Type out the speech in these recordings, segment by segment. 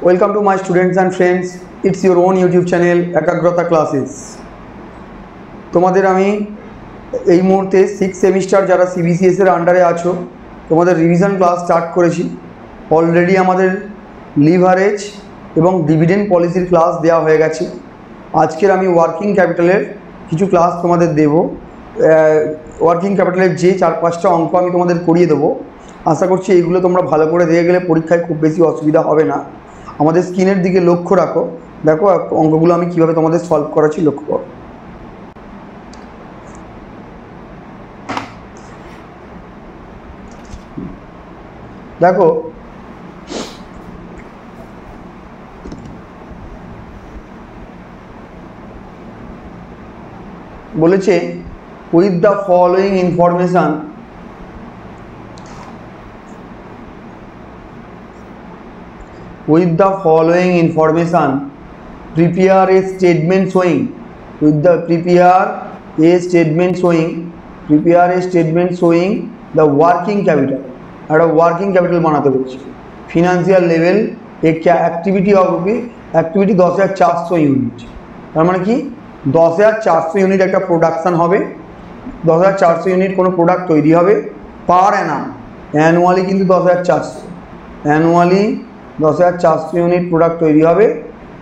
Welcome to my students and friends. It's your own YouTube channel একাগ্রতা classes. তোমাদের আমি এই মুহূর্তে 6 সেমিস্টার যারা সিবিসিএস এর আন্ডারে আছো তোমাদের রিভিশন ক্লাস স্টার্ট করেছি। অলরেডি আমাদের লিভারেজ এবং ডিভিডেন্ড পলিসির ক্লাস দেওয়া হয়ে গেছে। আজকের আমি ওয়ার্কিং ক্যাপিটালের কিছু ক্লাস তোমাদের দেব। ওয়ার্কিং ক্যাপিটালের যে 4-5টা অঙ্ক আমি তোমাদের করিয়ে দেবো। আশা করছি এইগুলো তোমরা ভালো করে দিয়ে গেলে পরীক্ষায় খুব বেশি অসুবিধা হবে না। আমাদের স্ক্রিনের দিকে লক্ষ্য রাখো, দেখো অঙ্কগুলো আমি কিভাবে তোমাদের সলভ করাচ্ছি লক্ষ্য করো। দেখো বলেছে with the following information prepare a statement showing the working capital একটা ওয়ার্কিং ক্যাপিটাল বানাতে বলছি। Financial level activity 10,400 unit. তার মানে কি 10,400 ইউনিট একটা প্রোডাকশান হবে, 10,400 ইউনিট কোনো প্রোডাক্ট তৈরি হবে পার অ্যানাম। অ্যানুয়ালি কিন্তু 10,400 ইউনিট প্রোডাক্ট তৈরি হবে।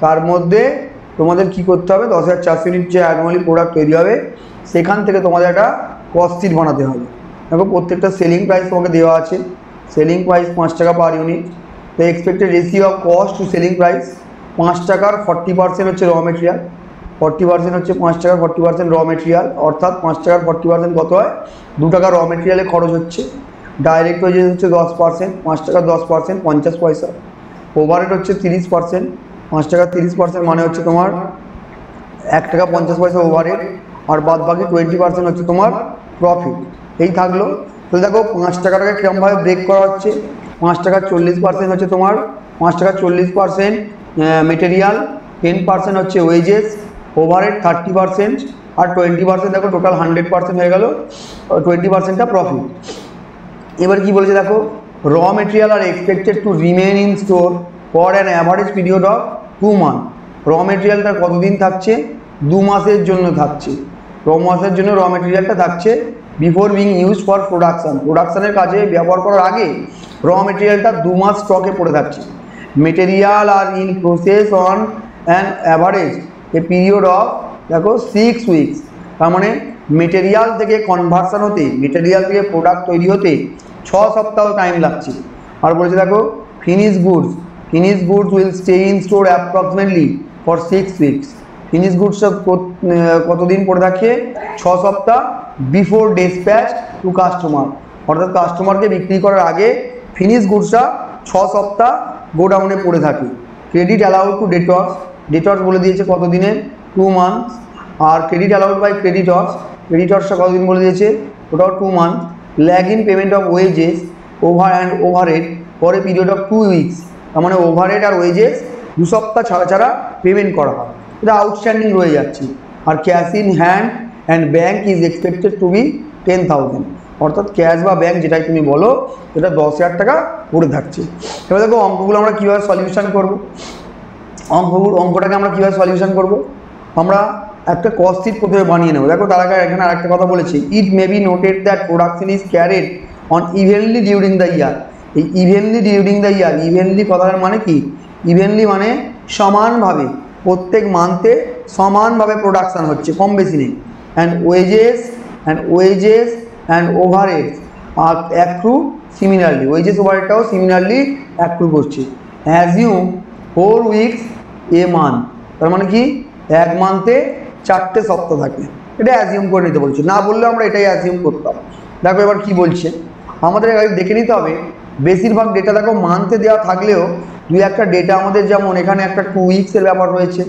তার মধ্যে তোমাদের কি করতে হবে, 10,400 ইউনিট যে অ্যানুয়ালি প্রোডাক্ট তৈরি হবে সেখান থেকে তোমাদের একটা কস্ট শিট বানাতে হবে। দেখো প্রত্যেকটা সেলিং প্রাইস তোমাকে দেওয়া আছে। সেলিং প্রাইস 5 টাকা পার ইউনিট। তো expected ratio of cost to selling price 5 টাকার 40% হচ্ছে র মেটেরিয়াল, 40% হচ্ছে 5 টাকার 40% র মেটেরিয়াল, অর্থাৎ 5 টাকার 40% কত হয়, 2 টাকা র মেটেরিয়ালে খরচ হচ্ছে। ডাইরেক্ট ওয়েজেস হচ্ছে 10%, 5 টাকা 10% 50 পয়সা। ওভারহেড হচ্ছে 30%, 5 টাকা 30% মানে হচ্ছে তোমার 1 টাকা 50 পয়সা ওভারহেড, আর বাদ বাকি 20% হচ্ছে তোমার প্রফিট। এই থাকলো। তো দেখো 5 টাকাটাকে কীরকমভাবে ব্রেক করা হচ্ছে। 5 টাকার 40% হচ্ছে তোমার 5 টাকার 40% মেটেরিয়াল, 10% হচ্ছে ওয়েজেস, ওভারহেড 30% আর 20% দেখো টোটাল 100% হয়ে গেল, 20%টা প্রফিট। এবার কি বলেছে দেখো, raw material are expected to remain in store for an average period of 2 month. Raw মেটেরিয়ালটা কতদিন থাকছে, 2 মাসের জন্য থাকছে। 2 মাসের জন্য র মেটেরিয়ালটা থাকছে বিফোর বিং ইউজ ফর প্রোডাকশানের কাজে ব্যবহার করার আগে র মেটেরিয়ালটা 2 মাস স্টকে পড়ে থাকছে। Material are in process on an average a period of দেখো 6 উইকস। তার মানে মেটেরিয়াল থেকে কনভার্সন হতে, মেটেরিয়াল থেকে প্রোডাক্ট তৈরি হতে 6 সপ্তাহ টাইম লাগছে। আর বলেছে দেখো finish goods will stay in store approximately for 6 weeks. Finish goods কতদিন পড়ে থাকে, 6 সপ্তাহ বিফোর ডিসপ্যাচ টু কাস্টমার, অর্থাৎ কাস্টমারকে বিক্রি করার আগে ফিনিশ গুডসটা 6 সপ্তাহ গোডাউনে পড়ে থাকে। ক্রেডিট অ্যালাউড টু ডেটর্স বলে দিয়েছে কত দিনে, 2 মান্থস। আর ক্রেডিট অ্যালাউড বাই ক্রেডিটর্সটা কতদিন বলে দিয়েছে, ওটাও 2 month. Lag in payment of wages overhead for a period of 2 weeks. তার মানে ওভারহেড আর ওয়েজেস 2 সপ্তাহ ছাড়া পেমেন্ট করা হয়, এটা আউটস্ট্যান্ডিং রয়ে যাচ্ছে। আর cash in hand and bank is expected to be 10,000, অর্থাৎ ক্যাশ বা ব্যাঙ্ক যেটাই তুমি বলো এটা 10,000 টাকা পড়ে থাকছে। এবার দেখো অঙ্কগুলো আমরা কীভাবে সলিউশন করবো। অঙ্কটাকে আমরা কীভাবে সলিউশন করবো, আমরা একটা কস্ট শিট প্রথমে বানিয়ে নেবো। দেখো তার আগে এখানে আরেকটা কথা বলেছি, it may be noted that production is carried on evenly during the year. এই evenly during the year, evenly কথাটার মানে কি, ইভেনলি মানে সমানভাবে, প্রত্যেক মান্থে সমানভাবে প্রোডাকশান হচ্ছে, কম বেশি নেই। And wages and overhead are accrue similarly, wages ওভারহেডটাও সিমিলারলি অ্যাক্রু করছে। অ্যাজিউম 4 উইকস এ মান্থ, তার মানে কি 1 মান্থে 4টে সপ্তাহ থাকে, এটা অ্যাজিউম করে নিতে বলছে। না বললে আমরা এটাই অ্যাজিউম করতাম। দেখো এবার কি বলছে, আমাদের দেখে নিতে হবে বেশিরভাগ ডেটা দেখো মান্থে দেওয়া থাকলেও 2-1টা ডেটা আমাদের, যেমন এখানে একটা 2 উইকসের ব্যাপার রয়েছে,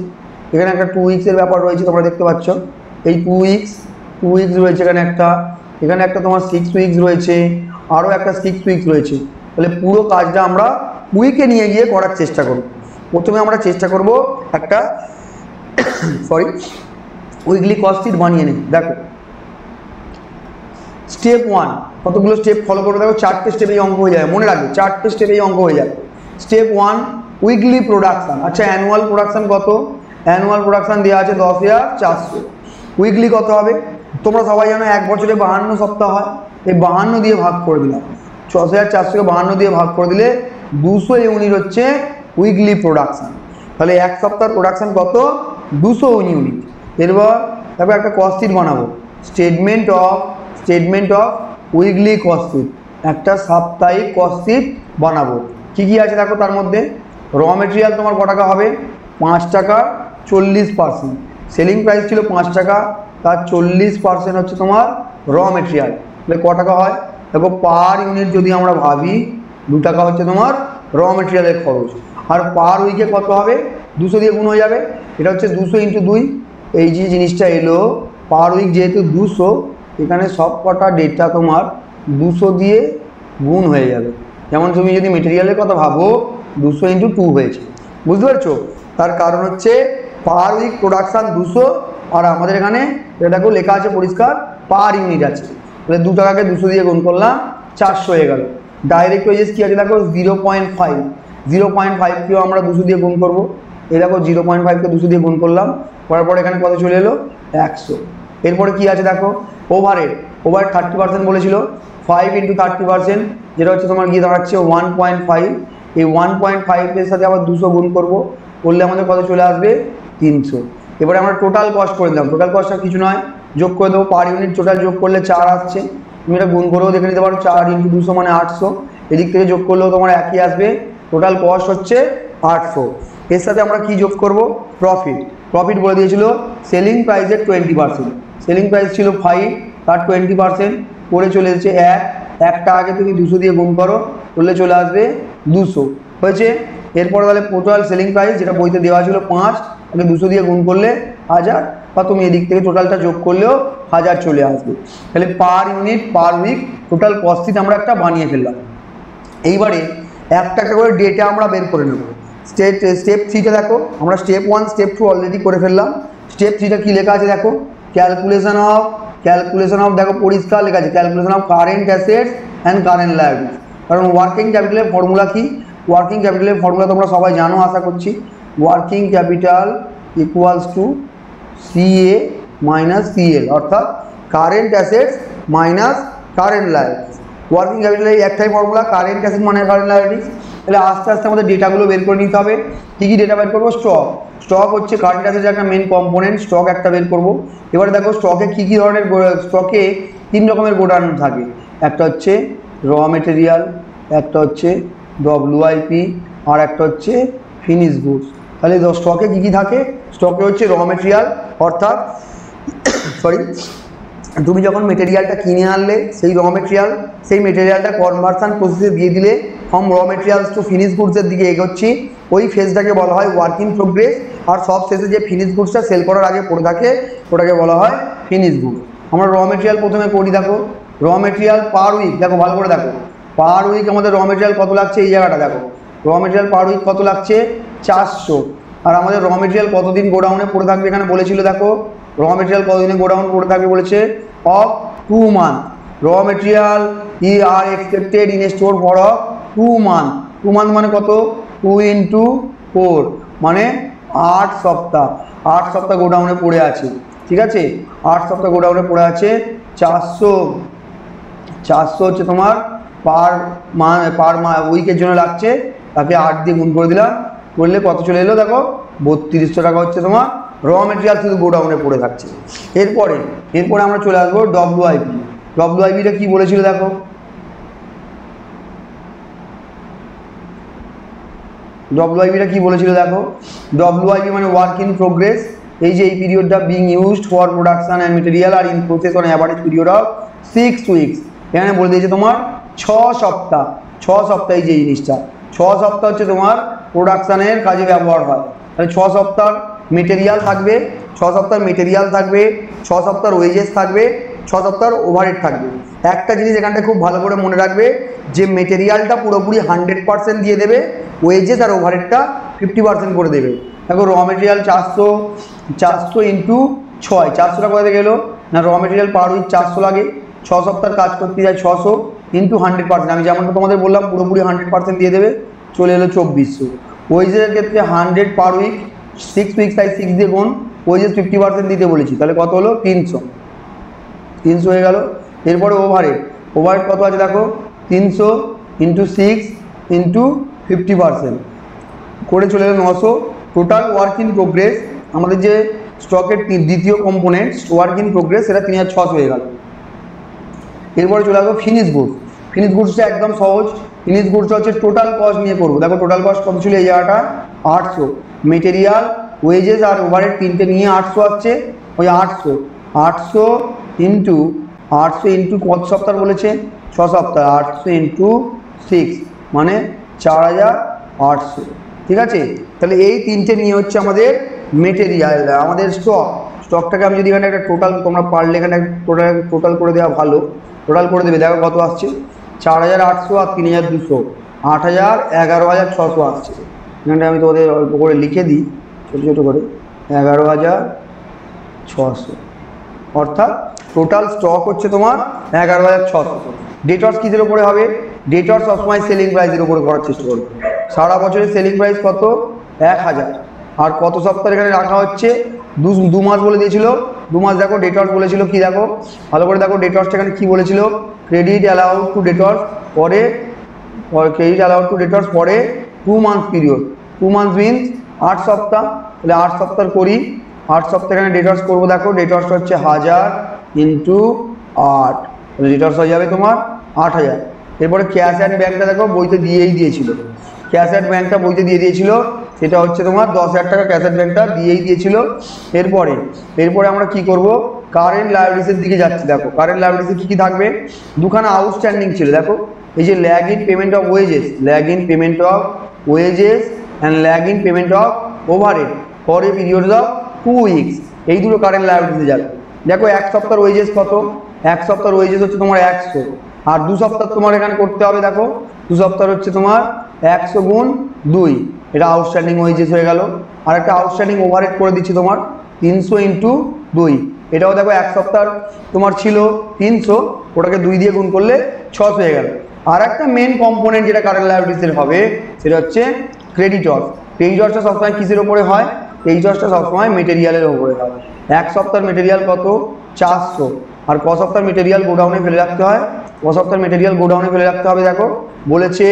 এখানে একটা 2 উইকসের ব্যাপার রয়েছে, তোমরা দেখতে পাচ্ছ এই 2 উইকস রয়েছে এখানে একটা তোমার 6 উইকস রয়েছে, আরও একটা 6 উইকস রয়েছে। তাহলে পুরো কাজটা আমরা উইকে নিয়ে গিয়ে করার চেষ্টা করব। প্রথমে আমরা চেষ্টা করব একটা উইকলি কস্ট শিট বানিয়ে নিই। দেখো স্টেপ 1 কতগুলো স্টেপ ফলো করে, দেখো 4টে স্টেপেই অঙ্ক হয়ে যায়, মনে রাখবে 4টে স্টেপেই অঙ্ক হয়ে যায়। Step 1 weekly production. আচ্ছা অ্যানুয়াল প্রোডাকশান কত? অ্যানুয়াল প্রোডাকশান দেওয়া আছে 10,400। উইকলি কত হবে? তোমরা সবাই জানো এক বছরে 52 সপ্তাহ হয়, এই 52 দিয়ে ভাগ করে দিলাম, 6,400কে 52 দিয়ে ভাগ করে দিলে 200 ইউনিট হচ্ছে উইকলি প্রোডাকশান। তাহলে এক সপ্তাহের প্রোডাকশান কত? 200 ইউনিট। এরপর তারপর একটা কস্ট শিট বানাবো, statement of weekly cost sheet, একটা সাপ্তাহিক কস্ট শিট বানাবো। কী কী আছে দেখো তার মধ্যে। র মেটেরিয়াল তোমার ক টাকা হবে? 5 টাকা 40%। সেলিং প্রাইস ছিল 5 টাকা, তার 40% হচ্ছে তোমার র মেটেরিয়াল। তাহলে ক টাকা হয় দেখো, পার ইউনিট যদি আমরা ভাবি 2 টাকা হচ্ছে তোমার র মেটেরিয়ালের খরচ। আর পার উইকে কত হবে? 200 দিয়ে গুণ হয়ে যাবে। এটা হচ্ছে 200 × 2। এই যে জিনিসটা এলো পার উইক যেহেতু 200, এখানে সব কটা ডেটা তোমার 200 দিয়ে গুণ হয়ে যাবে। যেমন তুমি যদি মেটেরিয়ালের কথা ভাবো 200 × 2 হয়েছে, বুঝতে পারছো? তার কারণ হচ্ছে পার উইক প্রোডাকশান 200, আর আমাদের এখানে এটাকেও লেখা আছে পরিষ্কার পার ইউনিট আছে। তাহলে 2 টাকাকে 200 দিয়ে গুণ করলাম, 400 হয়ে গেল। ডাইরেক্ট ওয়েজেস কী আছে দেখো 0.5, 0.5কেও আমরা 200 দিয়ে গুণ করবো। এই দেখো 0.5কে 200 দিয়ে গুণ করলাম, করার পর এখানে কত চলে এলো? 100। এরপরে কী আছে দেখো, ওভারহেড 30% বলেছিল, 5 × 30%, যেটা হচ্ছে তোমার গিয়ে দাঁড়াচ্ছে 1.5। এই 1.5 সাথে আবার 200 গুণ করবো, করলে আমাদের কত চলে আসবে? 300। এবারে আমরা টোটাল কস্ট করে দিলাম। টোটাল কস্টটা কিছু নয়, যোগ করে দেবো পার ইউনিট। টোটাল যোগ করলে 4 আসছে, তুমি এটা গুণ করেও দেখে নিতে পারো। 4 × 200 মানে 800। এদিক থেকে যোগ করলেও তোমার একই আসবে। টোটাল কস্ট হচ্ছে 800। এর সাথে আমরা কি যোগ করব? প্রফিট বলে দিয়েছিল সেলিং প্রাইসের 20%। সেলিং প্রাইস ছিল 5, তার 20% করে চলে এসেছে 1 টাকাকে তুমি 200 দিয়ে গুণ করো, করলে চলে আসবে 200 হয়েছে। এরপরে তাহলে টোটাল সেলিং প্রাইস যেটা বইতে দেওয়া ছিল 5, তাকে 200 দিয়ে গুণ করলে 1000, বা তুমি এদিক থেকে টোটালটা যোগ করলেও 1000 চলে আসবে। তাহলে per unit per week total cost sheet আমরা একটা বানিয়ে ফেললাম। এইবারে একটা একটা করে ডেটা আমরা বের করে নেব। স্টেপ 3টা দেখো, আমরা স্টেপ 1 স্টেপ 2 অলরেডি করে ফেললাম। স্টেপ 3টা কী লেখা আছে দেখো, ক্যালকুলেশন অফ দেখো পরিষ্কার লেখা আছে, calculation of current assets and current liabilities. কারণ ওয়ার্কিং ক্যাপিটালের ফর্মুলা কি? ওয়ার্কিং ক্যাপিটালের ফর্মুলা তোমরা সবাই জানো আশা করছি। Working capital equals to CA minus CL, অর্থাৎ current assets minus current liabilities. Working ক্যাপিটালের একটাই ফর্মুলা, কারেন্ট অ্যাসেট মানে কারেন্ট লায়াবিলিটিস। তাহলে আস্তে আস্তে আমাদের ডেটাগুলো বের করে নিতে হবে। কী কী ডেটা বের করবো? স্টক হচ্ছে কারেন্ট অ্যাসেটের একটা মেন কম্পোনেন্ট, স্টক একটা বের করবো। এবারে দেখো স্টকে কী কী ধরনের, স্টকে 3 রকমের গোডাউন থাকে। একটা হচ্ছে র মেটেরিয়াল, একটা হচ্ছে WIP, আর একটা হচ্ছে ফিনিশ গুডস। তাহলে স্টকে কী কী থাকে? স্টকে হচ্ছে র মেটেরিয়াল, অর্থাৎ তুমি যখন মেটেরিয়ালটা কিনে আনলে সেই র মেটেরিয়াল, সেই মেটেরিয়ালটা কনভার্সন প্রসেসে দিয়ে দিলে from raw materials to finish গুডসের দিকে এগোচ্ছি, ওই ফেজটাকে বলা হয় ওয়ার্ক ইন প্রোগ্রেস। আর সব শেষে যে ফিনিশ গুডসটা সেল করার আগে পড়ে থাকে ওটাকে বলা হয় ফিনিশ গুড। আমরা র মেটেরিয়াল প্রথমে করি, দেখো র মেটেরিয়াল পার উইক, দেখো ভালো করে দেখো পার উইক আমাদের র মেটেরিয়াল কত লাগছে, এই জায়গাটা দেখো র মেটেরিয়াল পার উইক কত লাগছে 400। আর আমাদের র মেটেরিয়াল কতদিন গোডাউনে পড়ে থাকবে এখানে বলেছিল, দেখো র মেটেরিয়াল কতদিনে গোডাউন পড়ে থাকবে বলেছে, of 2 month. Raw material are expected in store for 2 month. 2 month মানে কত? 2 × 4 মানে 8 সপ্তাহ। 8 সপ্তাহ গোডাউনে পড়ে আছে, ঠিক আছে? 8 সপ্তাহ গোডাউনে পড়ে আছে। 400 হচ্ছে তোমার পার উইকের জন্য লাগছে, তাকে 8 দিয়ে গুণ করে দিলাম, করলে কত চলে এলো দেখো 3200 টাকা হচ্ছে তোমার র মেটেরিয়াল শুধু গোডাউনে পড়ে থাকছে। এরপরে আমরা চলে আসবো WIP টা কী বলেছিল দেখো, WIP কি বলেছিল দেখো, WIP মানে ওয়ার্ক ইন প্রোগ্রেস। এই যে এই পিরিয়ডটা being used for production and material are in process on average period of 6 weeks. এখানে বলে দিয়েছে তোমার 6 সপ্তাহ। 6 সপ্তাহ এই যে জিনিসটা 6 সপ্তাহ হচ্ছে তোমার প্রোডাকশানের কাজে ব্যবহার হয়। তাহলে 6 সপ্তাহ মেটেরিয়াল থাকবে, 6 সপ্তাহ মেটেরিয়াল থাকবে, 6 সপ্তাহ ওয়েজেস থাকবে, 6 সপ্তাহ ওভারহেড থাকবে। একটা জিনিস এখানটা খুব ভালো করে মনে রাখবে যে মেটেরিয়ালটা পুরোপুরি 100% দিয়ে দেবে, ওয়েজেস আর ওভারহেডটা 50% করে দেবে। দেখো র মেটেরিয়াল 400 × 6, 400টা কোথা থেকে এলো না, র মেটেরিয়াল পার উইক 400 লাগে, 6 সপ্তাহ কাজ করতে যায় 600 × 100%। আমি যেমনটা তোমাদের বললাম পুরোপুরি 100% দিয়ে দেবে, চলে এলো 2400। ওয়েজের ক্ষেত্রে 100 পার উইক, 6 উইক তাই 6 দিয়ে গুণ, ওয়েজেস 50% দিতে বলেছি, তাহলে কত হলো 300 হয়ে গেল। এরপরে ওভারহেড কত আছে দেখো, 300 ইন্টু 6 ইন্টু 50% করে চলে গেল 900। টোটাল ওয়ার্ক ইন প্রোগ্রেস আমাদের যে স্টকের দ্বিতীয় কম্পোনেন্ট ওয়ার্ক ইন প্রোগ্রেস সেটা 3600 হয়ে গেল। এরপরে চলে আসবো ফিনিশ গুডস। ফিনিশ গুডসটা একদম সহজ, ফিনিশ গুডসটা হচ্ছে টোটাল কস্ট নিয়ে করবো। দেখো টোটাল কস্ট কত ছিল এই জায়গাটা 800, মেটেরিয়াল ওয়েজেস আর ওভারহেড তিনটে নিয়ে 800 আসছে, ওই 800 ইন্টু কত সপ্তাহ বলেছে 6 সপ্তাহ, 800 ইন্টু 6 মানে 4800, ঠিক আছে। তাহলে এই তিনটে নিয়ে হচ্ছে আমাদের মেটেরিয়াল, আমাদের স্টকটাকে আমি যদি এখানে একটা টোটাল, তোমরা পারলে এখানে টোটাল করে দেওয়া ভালো, টোটাল করে দেবে। দেখো কত আসছে 4800 আর 3200, 8000, 11600 আসছে। এখানটা আমি তোমাদের অল্প করে লিখে দিই ছোটো করে, 11600, অর্থাৎ টোটাল স্টক হচ্ছে তোমার 11600। ডেটর্স কিসের উপরে হবে, ডেটর্স সবসময় সেলিং প্রাইসের উপরে করার চেষ্টা করবে। সারা বছরের সেলিং প্রাইস কত 1000, আর কত সপ্তাহ এখানে রাখা হচ্ছে 2 মাস বলে দিয়েছিল, 2 মাস। দেখো ডেটর্স বলেছিল কি, দেখো ভালো করে দেখো ডেটর্সটা এখানে কি বলেছিল, ক্রেডিট অ্যালাউড টু ডেটর্স পরে, ক্রেডিট অ্যালাউড টু ডেটর্স পরে 2 মান্থস পিরিয়ড, 2 মান্থস মিনস 8 সপ্তাহ, তাহলে 8 সপ্তাহ করি, 8 সপ্তাহ এখানে ডেটর্স করবো। দেখো ডেটর্সটা হচ্ছে 1000 ইন্টু 8, তাহলে ডেটর্স হয়ে যাবে তোমার 8000। এরপরে ক্যাশ অ্যান্ড ব্যাংকটা দেখো বইতে দিয়েই দিয়েছিল, ক্যাশ অ্যান্ড ব্যাংকটা বইতে দিয়ে দিয়েছিল, সেটা হচ্ছে তোমার 10,000 টাকা ক্যাশ অ্যান্ড ব্যাংকটা দিয়েই দিয়েছিল। এরপরে আমরা কি করব, কারেন্ট লায়াবিলিটিসের দিকে যাচ্ছি। দেখো কারেন্ট লায়াবিলিটিসে কী কী থাকবে, দুখানা আউটস্ট্যান্ডিং ছিল। দেখো এই যে lag in payment of wages and lag in payment of overhead for a period of 2 weeks, এই দুটো কারেন্ট লায়াবিলিটিসে যাবে। দেখো 1 সপ্তাহের ওয়েজেস কত, 1 সপ্তাহের ওয়েজেস হচ্ছে তোমার 100, আর 2 সপ্তাহ তোমার এখানে করতে হবে। দেখো 2 সপ্তাহ হচ্ছে তোমার 100 গুণ 2, এটা আউটস্ট্যান্ডিং ওয়েজেস হয়ে গেল। আর একটা আউটস্ট্যান্ডিং ওভারহেড করে দিচ্ছি তোমার 300 ইন্টু 2, এটাও দেখো 1 সপ্তাহ তোমার ছিল 300, ওটাকে 2 দিয়ে গুণ করলে 600 হয়ে গেল। আর একটা মেন কম্পোনেন্ট যেটা কারেন্ট লায়াবিলিটিসের হবে সেটা হচ্ছে ক্রেডিটর্স। ক্রেডিটর্সটা সবসময় কিসের ওপরে হয়, ক্রেডিটর্সটা সবসময় মেটেরিয়ালের ওপরে হয়। 1 সপ্তাহের মেটেরিয়াল কত 400, আর ক সপ্তাহের মেটেরিয়াল গোডাউনে ফেলে রাখতে হয়, ক সপ্তাহের মেটেরিয়াল গোডাউনে ফেলে রাখতে হবে। দেখো বলেছে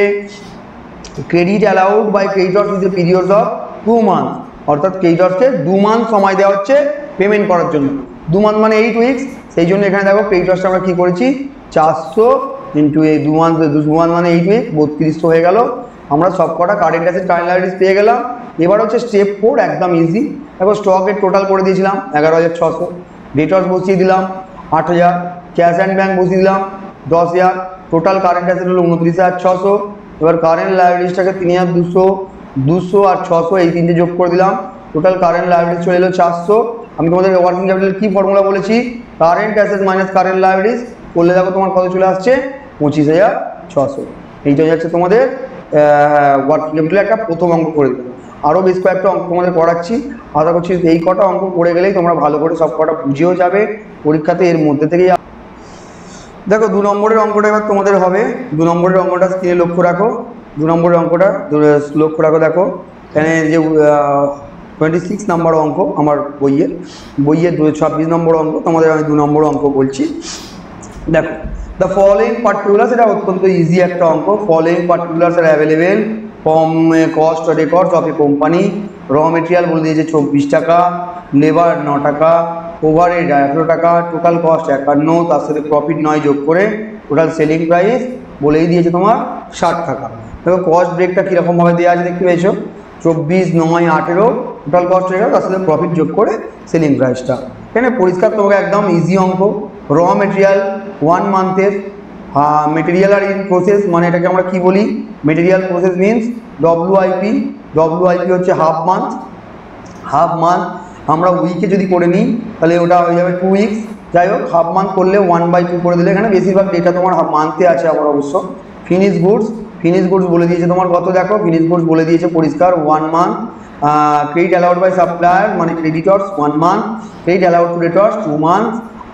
credit allowed by creditors is a period of 2 months, অর্থাৎ ক্রেডিটর্সকে 2 মান্থ সময় দেওয়া হচ্ছে পেমেন্ট করার জন্য। 2 মান্থ মানে 8 উইকস, সেই জন্য এখানে দেখো ক্রেডিটর্সটা আমরা কী করেছি 400 ইন্টু এই 2 মান্থ মানে 8 উইক, 3200 হয়ে গেল। আমরা সব কটা কারেন্ট অ্যাসেট কারেন্ট লায়াবিলিটিস পেয়ে গেলাম। এবার হচ্ছে স্টেপ 4, একদম ইজি। দেখো স্টকের টোটাল করে দিয়েছিলাম 11600, ডেটর্স বসিয়ে দিলাম 8000, ক্যাশ অ্যান্ড ব্যাংক বসিয়ে দিলাম 10000, টোটাল কারেন্ট অ্যাসেট হলো 29,600। এবার কারেন্ট লায়াবিলিটিসটাকে 3200, 200 আর 600 এই তিনটে যোগ করে দিলাম, টোটাল কারেন্ট লায়াবিলিটিস চলে এলো 400। আমি তোমাদের ওয়ার্কিং ক্যাপিটাল কি ফর্মুলা বলেছি, current asset minus current liabilities করলে দেখো তোমার কত চলে আসছে 25,600। এইটা হচ্ছে তোমাদের ওয়ার্কিং ক্যাপিটালের একটা প্রথম অঙ্ক করে দিলাম। আরও বেশ কয়েকটা অঙ্ক তোমাদের করাচ্ছি, আশা করছি এই কটা অঙ্ক করে গেলেই তোমরা ভালো করে সব কটা বুঝেও যাবে পরীক্ষাতে। এর মধ্যে থেকেই দেখো 2 নম্বরের অঙ্কটা এবার তোমাদের হবে। 2 নম্বরের অঙ্কটা স্ক্রিনে লক্ষ্য রাখো, 2 নম্বরের অঙ্কটা লক্ষ্য রাখো। দেখো এখানে যে 26 নম্বর অঙ্ক আমার বইয়ে 26 নম্বর অঙ্ক, তোমাদের আমি 2 নম্বর অঙ্ক বলছি। দেখো দ্য ফলোইং পার্টিকুলার্স, এটা অত্যন্ত ইজি একটা অঙ্ক। Following particulars are available from cost records of a company. Raw material বলে দিয়েছে 24 টাকা, লেবার 9 টাকা, ওভারহেড 18 টাকা, টোটাল কস্ট 51, তার সাথে প্রফিট 9 যোগ করে টোটাল সেলিং প্রাইস বলেই দিয়েছে তোমার 60 টাকা। দেখো কস্ট ব্রেকটা কীরকমভাবে দেওয়া আছে দেখতে পেয়েছো, 24, 9, 18 টোটাল কস্ট হয়ে গেল, তার সাথে প্রফিট যোগ করে সেলিং প্রাইসটা। এখানে পরিষ্কার তোমাকে একদম ইজি অঙ্ক। র মেটেরিয়াল 1 মান্থের, মেটেরিয়াল আর ইন প্রসেস মানে এটাকে আমরা কি বলি, মেটেরিয়াল প্রসেস মিনস WIP হচ্ছে হাফ মান্থ। আমরা উইকে যদি করে নিই তাহলে ওটা হয়ে যাবে 2 উইকস। যাই হোক হাফ মান্থ করলে 1/2 করে দিলে, এখানে বেশিরভাগ ডেটা তোমার মান্থে আছে আমার অবশ্য। ফিনিশ গুডস বলে দিয়েছে তোমার কত, দেখো ফিনিশ গুডস বলে দিয়েছে পরিষ্কার 1 month. Credit allowed by supplier মানে creditors 1 month, credit allowed to debtors 2 month,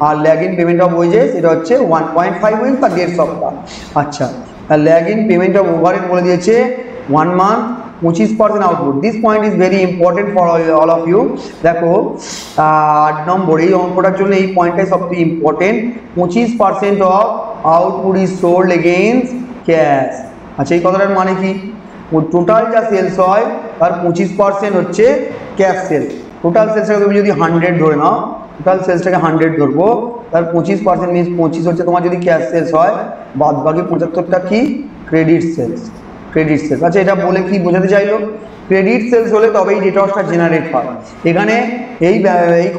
আর lag in payment of wages এটা হচ্ছে 1.5 উইক বা 1.5 সপ্তাহ। আচ্ছা, lag in payment of overhead বলে দিয়েছে 1 month, 25% output. This point is very important for all of you. দেখো 8 নম্বর এই অঙ্কটার জন্য এই পয়েন্টটাই সবচেয়ে important. 25% of output is sold against cash. আচ্ছা এই কথাটার মানে কি? টোটাল যা সেলস হয় তার 25% হচ্ছে ক্যাশ সেলস। টোটাল সেলসটাকে তুমি যদি 100 ধরে নাও, টোটাল সেলসটাকে 100 ধরবো, তার 25% মিনস 25 হচ্ছে তোমার যদি ক্যাশ সেলস হয়, বাদ বাকি 75টা কি ক্রেডিট সেলস। Credit sales. আচ্ছা এটা বলে কি বোঝাতে চাইলো? ক্রেডিট সেলস হলে তবেই ডেটর্সটা জেনারেট হয়। এখানে এই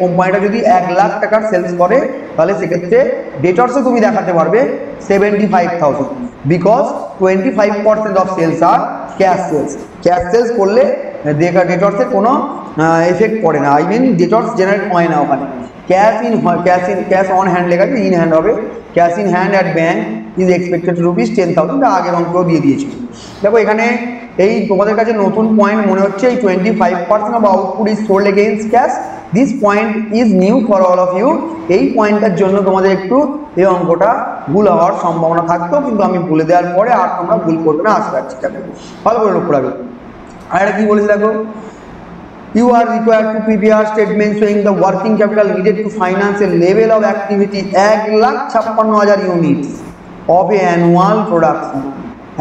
কোম্পানিটা যদি 1 লাখ টাকার সেলস করে তাহলে সেক্ষেত্রে ডেটর্সে তুমি দেখাতে পারবে 75,000 because 25% of sales are cash sales. Cash sales করলে ডেটর্সের কোনো এফেক্ট পড়ে না, আই মিন ডেটর্স জেনারেট হয় না ওখানে। ক্যাশ অন হ্যান্ড লেখা আছে, ইন হ্যান্ড হবে। Cash in hand at bank is expected rupees 10,000, আগের অঙ্কেও দিয়ে দিয়েছিল। দেখো এখানে এই তোমাদের কাছে নতুন পয়েন্ট মনে হচ্ছে এই 25% of output is sold against cash. This point is new for all of you. এই পয়েন্টটার জন্য তোমাদের একটু এই অঙ্কটা ভুল হওয়ার সম্ভাবনা থাকতো, কিন্তু আমি বলে দেওয়ার পরে আর তোমরা ভুল করবে না আশা রাখছি। ভালো করে লক্ষ্য রাখবে। আর এটা কি বলেছে দেখো, you are required to prepare statement showing the working capital needed to finance a level of activity 1,56,000 units of a annual production.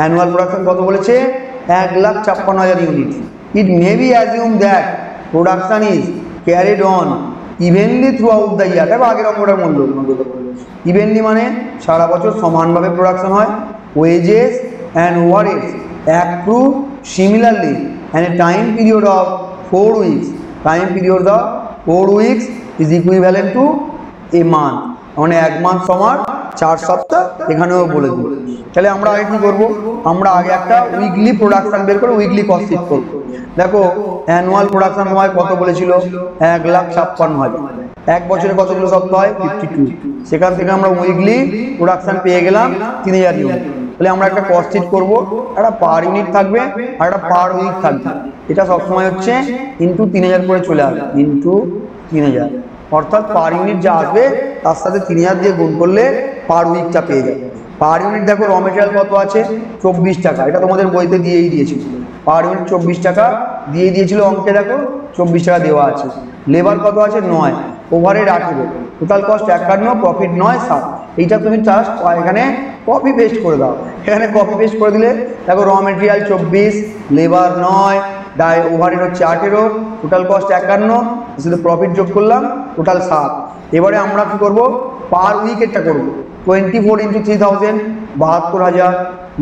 Annual production কত বলেছে? 1,56,000 units. It may be assumed that production is carried on evenly throughout the year. দেখো আগের অঙ্কটার মূল্য evenly মানে সারা বছর সমানভাবে production হয়। Wages and overheads accrue similarly and a time period of 4 weeks. Time period of 4 weeks is equivalent to a month. মানে 1 মাস সমান 4 সপ্তাহ, এখানেও বলে দিই। তাহলে আমরা আগে কি করব? আমরা আগে একটা উইকলি প্রোডাকশন বের করে উইকলি কস্ট শিট করব। দেখো অ্যানুয়াল প্রোডাকশন হয় কত বলেছিল? 1,56,000। এক বছরে কতগুলো সপ্তাহ হয়? 52। সেখান থেকে আমরা উইকলি প্রোডাকশন পেয়ে গেলাম 3,000 ইউনিট। তাহলে আমরা একটা কস্ট শিট করবো, একটা পার ইউনিট থাকবে আর একটা পার উইক থাকবে। এটা সবসময় হচ্ছে ইন্টু 3,000 করে চলে আসবে, ইন্টু 3,000, অর্থাৎ পার ইউনিট যা আসবে তার সাথে 3,000 দিয়ে গুণ করলে পার উইকটা পেয়ে যাবে। পার ইউনিট দেখো র মেটেরিয়াল কত আছে? 24 টাকা। এটা তোমাদের বইতে দিয়েই দিয়েছিল, পার ইউনিট 24 টাকা দিয়ে দিয়েছিল অঙ্কে। দেখো 24 টাকা দেওয়া আছে। লেবার কত আছে? 9। ওভারহেড 18। Total cost 51, profit 9, 7। এইটা তুমি জাস্ট এখানে কপি পেস্ট করে দাও। এখানে কপি পেস্ট করে দিলে দেখো র মেটেরিয়াল 24, লেবার 9, ওভারহেড হচ্ছে 18, টোটাল কস্ট 51, শুধু প্রফিট যোগ করলাম, টোটাল 7। এবারে আমরা কি করব? পার উইকেটটা করব। 24 ইন্টু 3,000 72,000,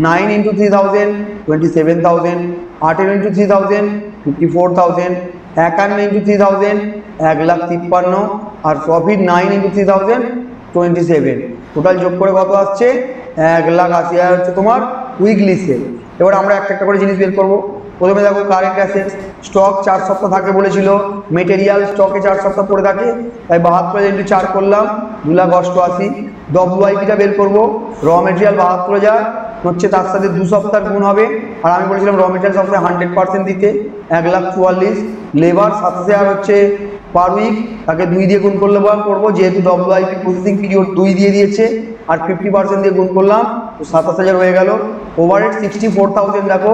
9 ইন্টু 3,000 27,000, 18 ইন্টু 3,000 54,000, 51 ইন্টু 3,000 1,53,000, আর প্রফিট 9 ইন্টু 3,000 27। টোটাল যোগ করে কত আসছে? 1,80,000 হচ্ছে তোমার উইকলি সেল। এবার আমরা একটা একটা করে জিনিস বের করবো। প্রথমে দেখো কারেন্ট অ্যাসেটস, স্টক 4 সপ্তাহ থাকে বলেছিল, মেটেরিয়াল স্টকে 4 সপ্তাহ পড়ে থাকে, তাই 72 ইন্টু 4 করলাম, 2,88,000। ডব্লিউআইপিটা বের করবো, র মেটেরিয়াল 72,000 হচ্ছে, তার সাথে 2 সপ্তাহ গুণ হবে। আর আমি বলেছিলাম র মেটেরিয়াল সপ্তাহে 100% দিতে, 1,44,000। লেবার 7,000 হচ্ছে পার উইক, তাকে 2 দিয়ে গুণ করলে করবো, যেহেতু ডব্লিউআইপি প্রসেসিং পিরিয়ড 2 দিয়ে দিয়েছে, আর 50% দিয়ে গুণ করলাম, 27,000 হয়ে গেল। ওভারহেড 64,000, দেখো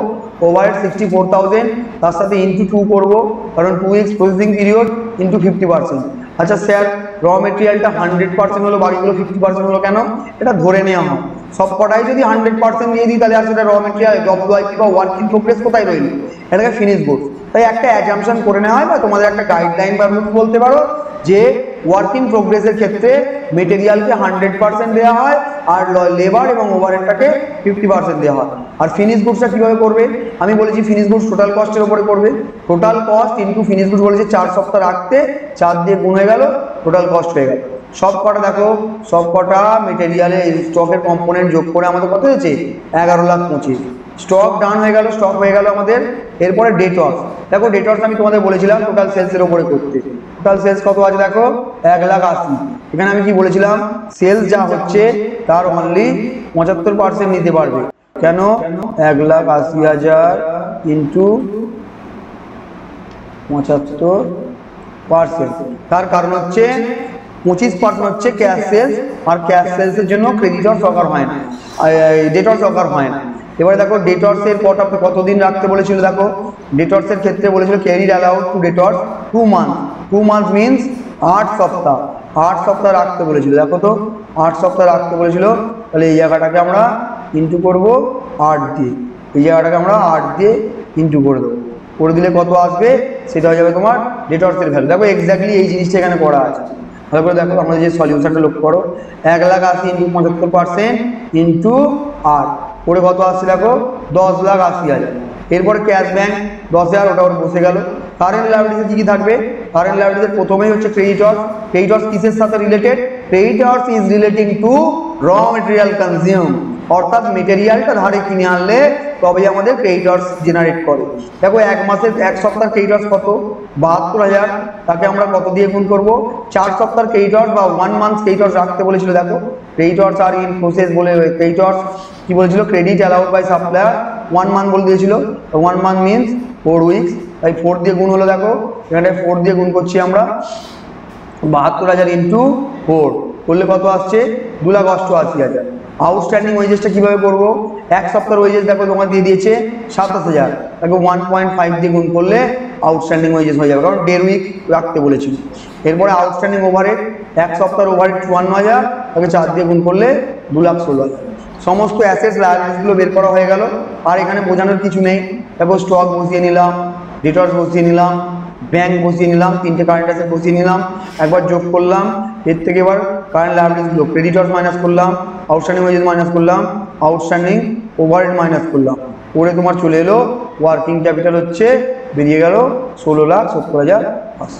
ওভারহেড 64,000, তার সাথে ইন্টু 2 করবো, কারণ 2 উইকস প্রসেসিং পিরিয়ড ইন্টু 50%। আচ্ছা স্যার র মেটেরিয়ালটা 100% হলো, বাকিগুলো 50% হলো কেন? এটা ধরে নেওয়া হয়। সব কটাই যদি 100% দিয়ে দিই তাহলে আর সেটা র মেটেরিয়াল ডব্লিউআইপি বা ওয়ার্ক ইন প্রোগ্রেস কোথায় রইল? এটাকে ফিনিশ গুডস। তাই একটা অ্যাজাম্পশন করে নেওয়া হয়, বা তোমাদের একটা গাইডলাইন বা রুলস বলতে পারো, যে ওয়ার্ক ইন প্রোগ্রেসের ক্ষেত্রে মেটেরিয়ালকে 100% দেওয়া হয়, আর লেবার এবং ওভারহেডটাকে 50% দেওয়া হয়। আর ফিনিশ গুডসটা কীভাবে করবে? আমি বলেছি ফিনিশ গুডস টোটাল কস্টের উপরে করবে। Total cost into finish goods বলেছে 4 সপ্তাহ রাখতে, 4 দিয়ে গুণ হয়ে গেল, টোটাল কস্ট হয়ে গেল। সব কটা দেখো, সব কটা মেটেরিয়ালে স্টকের কম্পোনেন্ট যোগ করে আমাদের কত হয়েছে? 11,25,000। স্টক ডান হয়ে গেল, স্টক হয়ে গেল আমাদের। এরপরে ডেটর্স, দেখো ডেটর্স আমি তোমাদের বলেছিলাম টোটাল সেলসের উপরে করতে। টোটাল সেলস কত আছে দেখো? 1,80,000। এখানে আমি কি বলেছিলাম? সেলস যা হচ্ছে তার অনলি 75% নিতে পারবে। কেন? 1,80,000 ইন্টু 75%। তার কারণ হচ্ছে 25% হচ্ছে ক্যাশ সেলস, আর ক্যাশ সেলসের জন্য ক্রেডিটর দরকার হয় না, ডেটর দরকার হয় না। এবারে দেখো ডেটর্সের কতদিন রাখতে বলেছিল, দেখো ডেটর্সের ক্ষেত্রে বলেছিল carried allowed to debtors 2 month, 2 month means 8 সপ্তাহ, 8 সপ্তাহ রাখতে বলেছিল, দেখো তো 8 সপ্তাহ রাখতে বলেছিল। তাহলে এই জায়গাটাকে আমরা ইন্টু করবো 8 দিয়ে, এই জায়গাটাকে আমরা 8 দিয়ে ইন্টু করে দেবো, করে দিলে কত আসবে সেটা হয়ে যাবে তোমার ডেটর্সের ভ্যালু। দেখো এক্স্যাক্টলি এই জিনিসটা এখানে করা আছে, ভালো করে দেখো আমরা যে সলিউশনটা লক্ষ্য করো 1,80,000 ইন্টু 75% ইন্টু 8 করে কত আসছে দেখো 10,80,000। এরপরে ক্যাশ ব্যাংক 10,000, ওটা ওর বসে গেল। কারেন্ট লায়াবিলিটিতে কি কি থাকবে, কারেন্ট লায়াবিলিটিতে প্রথমেই হচ্ছে ক্রেডিটর্স। ক্রেডিটর্স কিসের সাথে related, creditors is relating to র মেটেরিয়াল কনজিউম, অর্থাৎ মেটেরিয়ালটা ধারে কিনে আনলে তবে আমাদের ক্রেডিটর্স জেনারেট করে। দেখো এক সপ্তাহ ক্রেডিটর্স কত 72,000, তাকে আমরা কত দিয়ে গুণ করব 4 সপ্তাহ ক্রেডিটর্স বা 1 মান্থ ক্রেডিটর্স রাখতে বলেছিল। দেখো ক্রেডিটর্স আর ইন প্রসেস বলে ক্রেডিটর্স কি বলেছিল, credit allowed by supplier 1 month বলে দিয়েছিল, 1 মান্থ মিনস 4 উইকস, তাই 4 দিয়ে গুণ হলো। দেখো এখানে 4 দিয়ে গুণ করছি আমরা, 72,000 ইন্টু 4 করলে কত আসছে 2,88,000। আউটস্ট্যান্ডিং ওয়েজেসটা কিভাবে করবো, এক সপ্তাহের ওয়েজেস দেখো তোমার দিয়ে দিয়েছে 27,000, তাকে 1.5 দিয়ে গুণ করলে আউটস্ট্যান্ডিং ওয়েজেস হয়ে যাবে, কারণ 1.5 উইক রাখতে বলেছিল। এরপরে আউটস্ট্যান্ডিং ওভারহেড, এক সপ্তাহের ওভারহেড 54,000, তাকে 4 দিয়ে গুণ করলে 2,16,000। সমস্ত অ্যাসেটস লায়াবিলিটিসগুলো বের করা হয়ে গেল। আর এখানে বোঝানোর কিছু নেই। তারপর স্টক বসিয়ে নিলাম, ডেটর্স বসিয়ে নিলাম, ব্যাংক বসিয়ে নিলাম, 3টে কারেন্ট অ্যাসেট বসিয়ে নিলাম, একবার যোগ করলাম, এর থেকে এবার কারেন্ট লায়াবিলিটিসগুলো ক্রেডিটর্স মাইনাস করলাম, আউটস্ট্যান্ডিং ওয়েজেস মাইনাস করলাম, আউটস্ট্যান্ডিং ওভারহেড মাইনাস করলাম, করে তোমার চলে এলো ওয়ার্কিং ক্যাপিটাল হচ্ছে বেরিয়ে গেল 16,70,500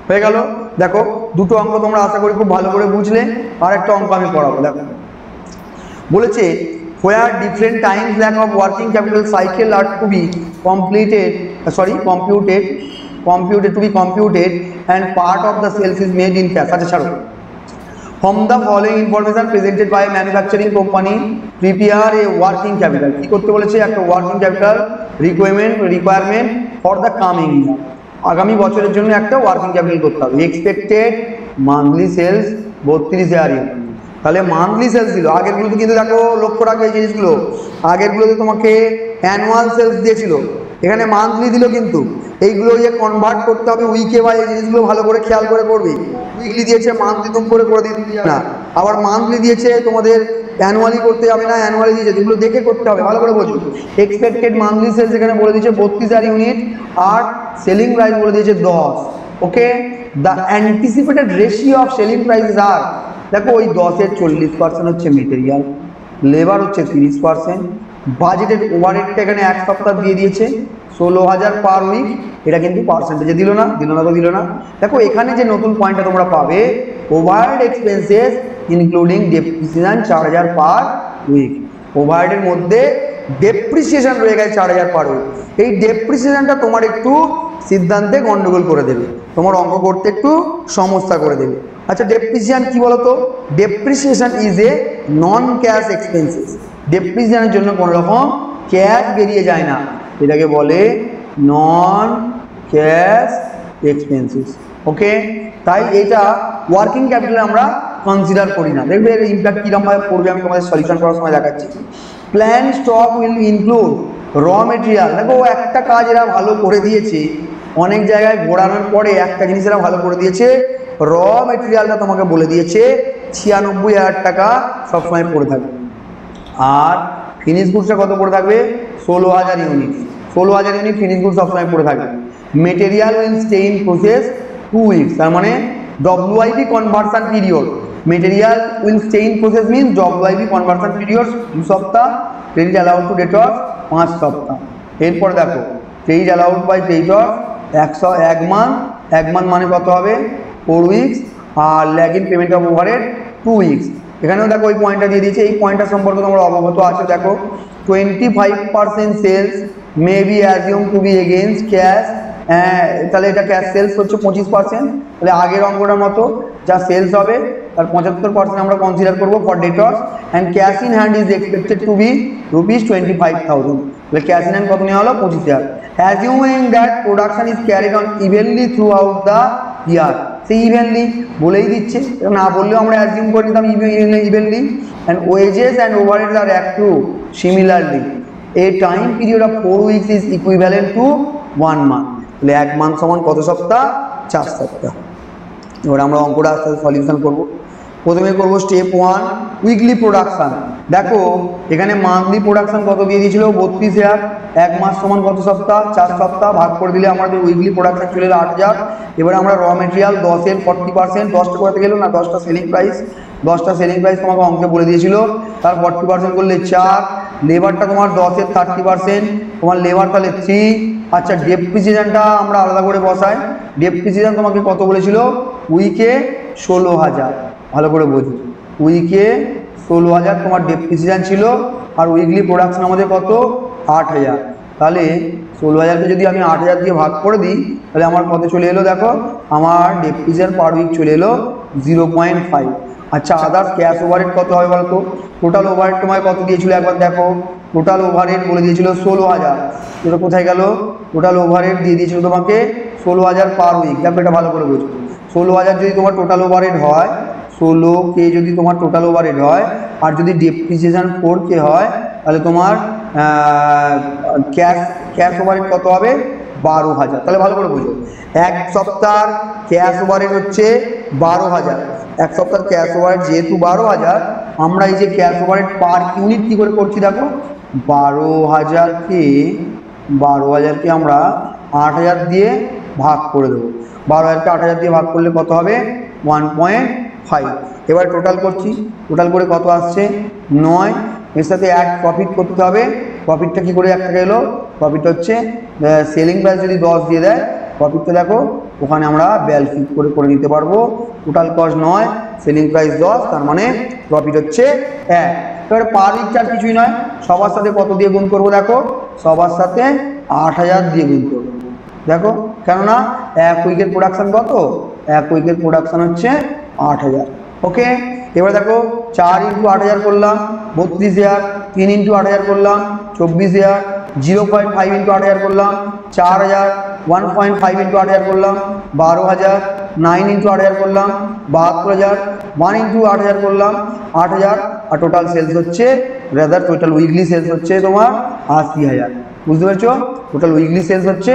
হয়ে গেল। দেখো দুটো অঙ্ক তোমরা আশা করি খুব ভালো করে বুঝলে। আর একটা অঙ্ক আমি পড়াবো। দেখো বলেছে where different times lack of working capital cycle are to be computed and part of the sales is made in cash। আচ্ছা ছাড়ো, from the following information presented by a manufacturing company prepare a working capital। কি করতে বলেছে, একটা working capital requirement for the coming year, আগামী বছরের জন্য একটা ওয়ার্কিং ক্যাপিটাল করতে হবে। Expected monthly sales 32,000 unit. তাহলে মান্থলি সেলস ছিল আগেরগুলোতে, কিন্তু দেখো লক্ষ্য রাখবে এই জিনিসগুলো, আগেরগুলোতে তোমাকে অ্যানুয়াল সেলস দিয়েছিল, এখানে মান্থলি দিল। কিন্তু এইগুলো যে কনভার্ট করতে হবে উইকে বা এই জিনিসগুলো ভালো করে খেয়াল করে করবে। উইকলি দিয়েছে মান্থলি তুমি করে দিতে না, আবার মান্থলি দিয়েছে তোমাদের অ্যানুয়ালি করতে হবে না, অ্যানুয়ালি দিয়েছে এগুলো দেখে করতে হবে, ভালো করে বোঝো। এক্সপেক্টেড মান্থলি সেলস এখানে বলে দিয়েছে 32,000 ইউনিট, আর সেলিং প্রাইস বলে দিয়েছে 10। Okay, the anticipated ratio of selling prices are, দেখো ওই 10-এর 40% হচ্ছে মেটেরিয়াল, লেবার হচ্ছে 30%, বাজেটেড ওভারহেডটা এখানে এক সপ্তাহ দিয়ে দিয়েছে 16,000 পার উইক, এটা কিন্তু পার্সেন্টেজে দিল না। দেখো এখানে যে নতুন পয়েন্টটা তোমরা পাবে, overhead expenses including depreciation 4,000 per week. ওভারহেডের মধ্যে ডেপ্রিসিয়েশন রয়ে গেছে 4,000 পার উইক। এই ডেপ্রিসিয়েশনটা তোমার একটু সিদ্ধান্তে গন্ডগোল করে দেবে, তোমার অঙ্ক করতে একটু সমস্যা করে দেবে। আচ্ছা ডেপ্রিসিয়েশন কি বলতো, depreciation is a non cash expenses. ডেপ্রিসিয়েশনের জন্য কোনো রকম ক্যাশ বেরিয়ে যায় না, এটাকে বলে নন ক্যাশ এক্সপেন্সেস। ওকে, তাই এটা ওয়ার্কিং ক্যাপিটালে আমরা কনসিডার করি না। দেখবে এর ইম্প্যাক্ট কীরকমভাবে পড়বে আমি তোমাদের সলিউশন করার সময় দেখাচ্ছি। প্ল্যান স্টক উইল ইনক্লুড র মেটেরিয়াল। দেখো একটা কাজ এরা ভালো করে দিয়েছে, অনেক জায়গায় ঘোরানোর পরে একটা জিনিস এরা ভালো করে দিয়েছে, র মেটেরিয়ালটা তোমাকে বলে দিয়েছে 96,000 টাকা সবসময় পড়ে থাকবে, আর ফিনিশ গুডসটা কত পড়ে থাকবে 16,000 ইউনিট। 16,000 ইউনিট ফিনিশ গুড সবসময় পড়ে থাকবে। Material will stay in process 2 weeks, তার মানে WIP conversion period, material will stay in process mean WIP conversion period 2 সপ্তাহ, ক্রেডিট অ্যালাউড টু ডেটর্স 5 সপ্তাহ। এরপর দেখো credit allowed by debtors 1 month, 1 month মানে কত হবে 4 উইকস, আর lagging payment of overhead 2 weeks. এখানেও দেখো ওই পয়েন্টটা দিয়ে দিয়েছে, এই পয়েন্টটা সম্পর্কে তোমরা অবগত আছো। দেখো 25% sales may be assume to be against cash, তাহলে এটা ক্যাশ সেলস হচ্ছে 25%, তাহলে আগের অঙ্কটার মতো যা সেলস হবে তার 75% আমরা কনসিডার করবো for debtors, and cash in hand is expected to be ₹25,000। তাহলে ক্যাশ ইন হ্যান্ড কত নেওয়া হলো 25,000। Assuming that production is carried on evenly throughout the year, সেই ইভেনলি বলেই দিচ্ছে, না বললেও আমরা অ্যাজিউম করে নিতাম evenly, and wages and overheads are accrue similarly. A time period of 4 weeks is equivalent to 1 month. তাহলে 1 মান্থ সমান কত সপ্তাহ? 4 সপ্তাহ। এবার আমরা অঙ্কটা আস্তে আস্তে সলিউশন করবো। প্রথমে করবো স্টেপ 1 উইকলি প্রোডাকশন। দেখো এখানে মান্থলি প্রোডাকশন কত দিয়ে দিয়েছিল? 32,000। 1 মাস সমান কত সপ্তাহ? 4 সপ্তাহ। ভাগ করে দিলে আমাদের উইকলি প্রোডাকশন চলে এলো 8,000। এবার আমরা র মেটেরিয়াল 10 এর 40%, 10টা করতে গেল না, 10টা সেলিং প্রাইস, 10টা সেলিং প্রাইস তোমাকে অঙ্কে বলে দিয়েছিল। তার 40% করলে 4, লেবারটা তোমার 10 এর 30%, তোমার লেবার তাহলে 3। আচ্ছা ডেপ্রিসিয়েশনটা আমরা আলাদা করে বসাই। ডেপ্রিসিয়েশন তোমাকে কত বলেছিল? উইকে 16,000। ভালো করে বোঝো, উইকে 16,000 তোমার ডেপ্রিসিয়েশন ছিল, আর উইকলি প্রোডাকশন আমাদের কত? 8,000। তাহলে 16,000কে যদি আমি 8,000 দিয়ে ভাগ করে দিই তাহলে আমার কত চলে এলো? দেখো আমার ডেপ্রিসিয়েশন পার উইক চলে এলো 0.5। আচ্ছা আদার্স ক্যাশ ওভারহেড কত হবে বলতো? টোটাল ওভারহেড তোমায় কত দিয়েছিল একবার দেখো। টোটাল ওভারহেড বলে দিয়েছিল 16,000। এটা কোথায় গেল? টোটাল ওভারহেড দিয়ে দিয়েছিল তোমাকে 16,000 পার উইক। দেখো এটা ভালো করে বোঝো, 16,000 যদি তোমার টোটাল ওভারহেড হয়, 16K যদি তোমার টোটাল ওভারহেড হয়, আর যদি ডেপ্রিসিয়েশন 4K হয়, তাহলে তোমার ক্যাশ ওভারহেড কত হবে? 12,000। তাহলে ভালো করে বুঝো, এক সপ্তাহের ক্যাশ ওভারহেড হচ্ছে 12,000। এক সপ্তাহের ক্যাশ ওভারহেড যেহেতু 12,000, আমরা এই যে ক্যাশ ওভারহেড পার ইউনিট কি করে করছি দেখো, 12,000কে আমরা 8,000 দিয়ে ভাগ করে দেবো। 12,000কে 8,000 দিয়ে ভাগ করলে কত হবে? 1.5। এবার টোটাল করছি, টোটাল করে কত আসছে? 9। এর সাথে এক প্রফিট করতে হবে। প্রফিটটা কি করে একটা গেলো? প্রফিট হচ্ছে সেলিং প্রাইস যদি 10 দিয়ে দেয়, প্রফিটটা দেখো ওখানে আমরা 42 করে নিতে পারবো। টোটাল কস্ট 9, সেলিং প্রাইস 10, তার মানে প্রফিট হচ্ছে 1। এবার পার উইক চার কিছুই নয়, সবার সাথে কত দিয়ে গুণ করবো দেখো? সবার সাথে 8,000 দিয়ে গুণ করবো। দেখো কেননা এক উইকের প্রোডাকশন কত? এক উইকের প্রোডাকশন হচ্ছে 8,000। ওকে, এবার দেখো 4 × 8,000 করলাম 32,000, 3 × 8,000 করলাম 24,000, 0.5 × 8,000 করলাম 4,000, 1.5 × 8,000 করলাম 12,000, 9 × 8,000 করলাম 72,000, 1 × 8,000 করলাম 8,000। আর টোটাল সেলস হচ্ছে, রাদার টোটাল উইকলি সেলস হচ্ছে তোমার 80,000। বুঝতে পেরেছো? টোটাল উইকলি সেলস হচ্ছে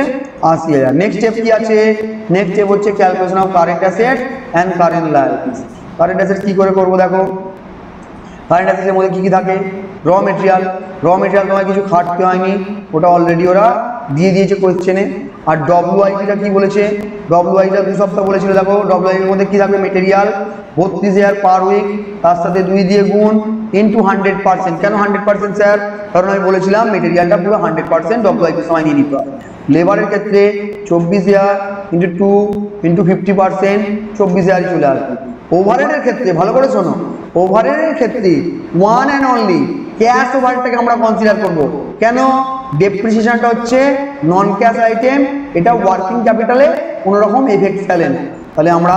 80,000। নেক্সট স্টেপ কি আছে? নেক্সট স্টেপ হচ্ছে calculation of current asset and current liabilities. Current asset কি করে করবো দেখো? কারেন্ট অ্যাসেটের মধ্যে কি কি থাকে? র মেটেরিয়াল। র মেটেরিয়াল তোমায় কিছু খাটতে হয়নি, ওটা অলরেডি ওরা দিয়ে দিয়েছে কোয়েশ্চেনে। আর ডব্লিউআইপিটা কি বলেছে? ডব্লিউআইটা 2 সপ্তাহ বলেছিল। দেখো ডব্লিউআইপির মধ্যে কি থাকবে? মেটেরিয়াল 32,000 পার উইক, তার সাথে 2 দিয়ে গুণ ইন্টু 100%। কেন 100% স্যার? কারণ আমি বলেছিলাম মেটেরিয়ালটা পুরো 100% ডব্লিউআইপির সময় নিয়ে নিতে হয়। লেবারের ক্ষেত্রে 24,000 × 2 × 50%, 24,000 চলে আসবে। ওভারহেডের ক্ষেত্রে ভালো করে শোনো, ওভারহেডের ক্ষেত্রে ওয়ান অ্যান্ড অনলি ক্যাশ ওভারহেডটাকে আমরা কনসিডার করব। কেন? ডেপ্রিসিয়েশনটা হচ্ছে নন ক্যাশ আইটেম, এটা ওয়ার্কিং ক্যাপিটালে কোনো রকম এফেক্ট ফেলে না। তাহলে আমরা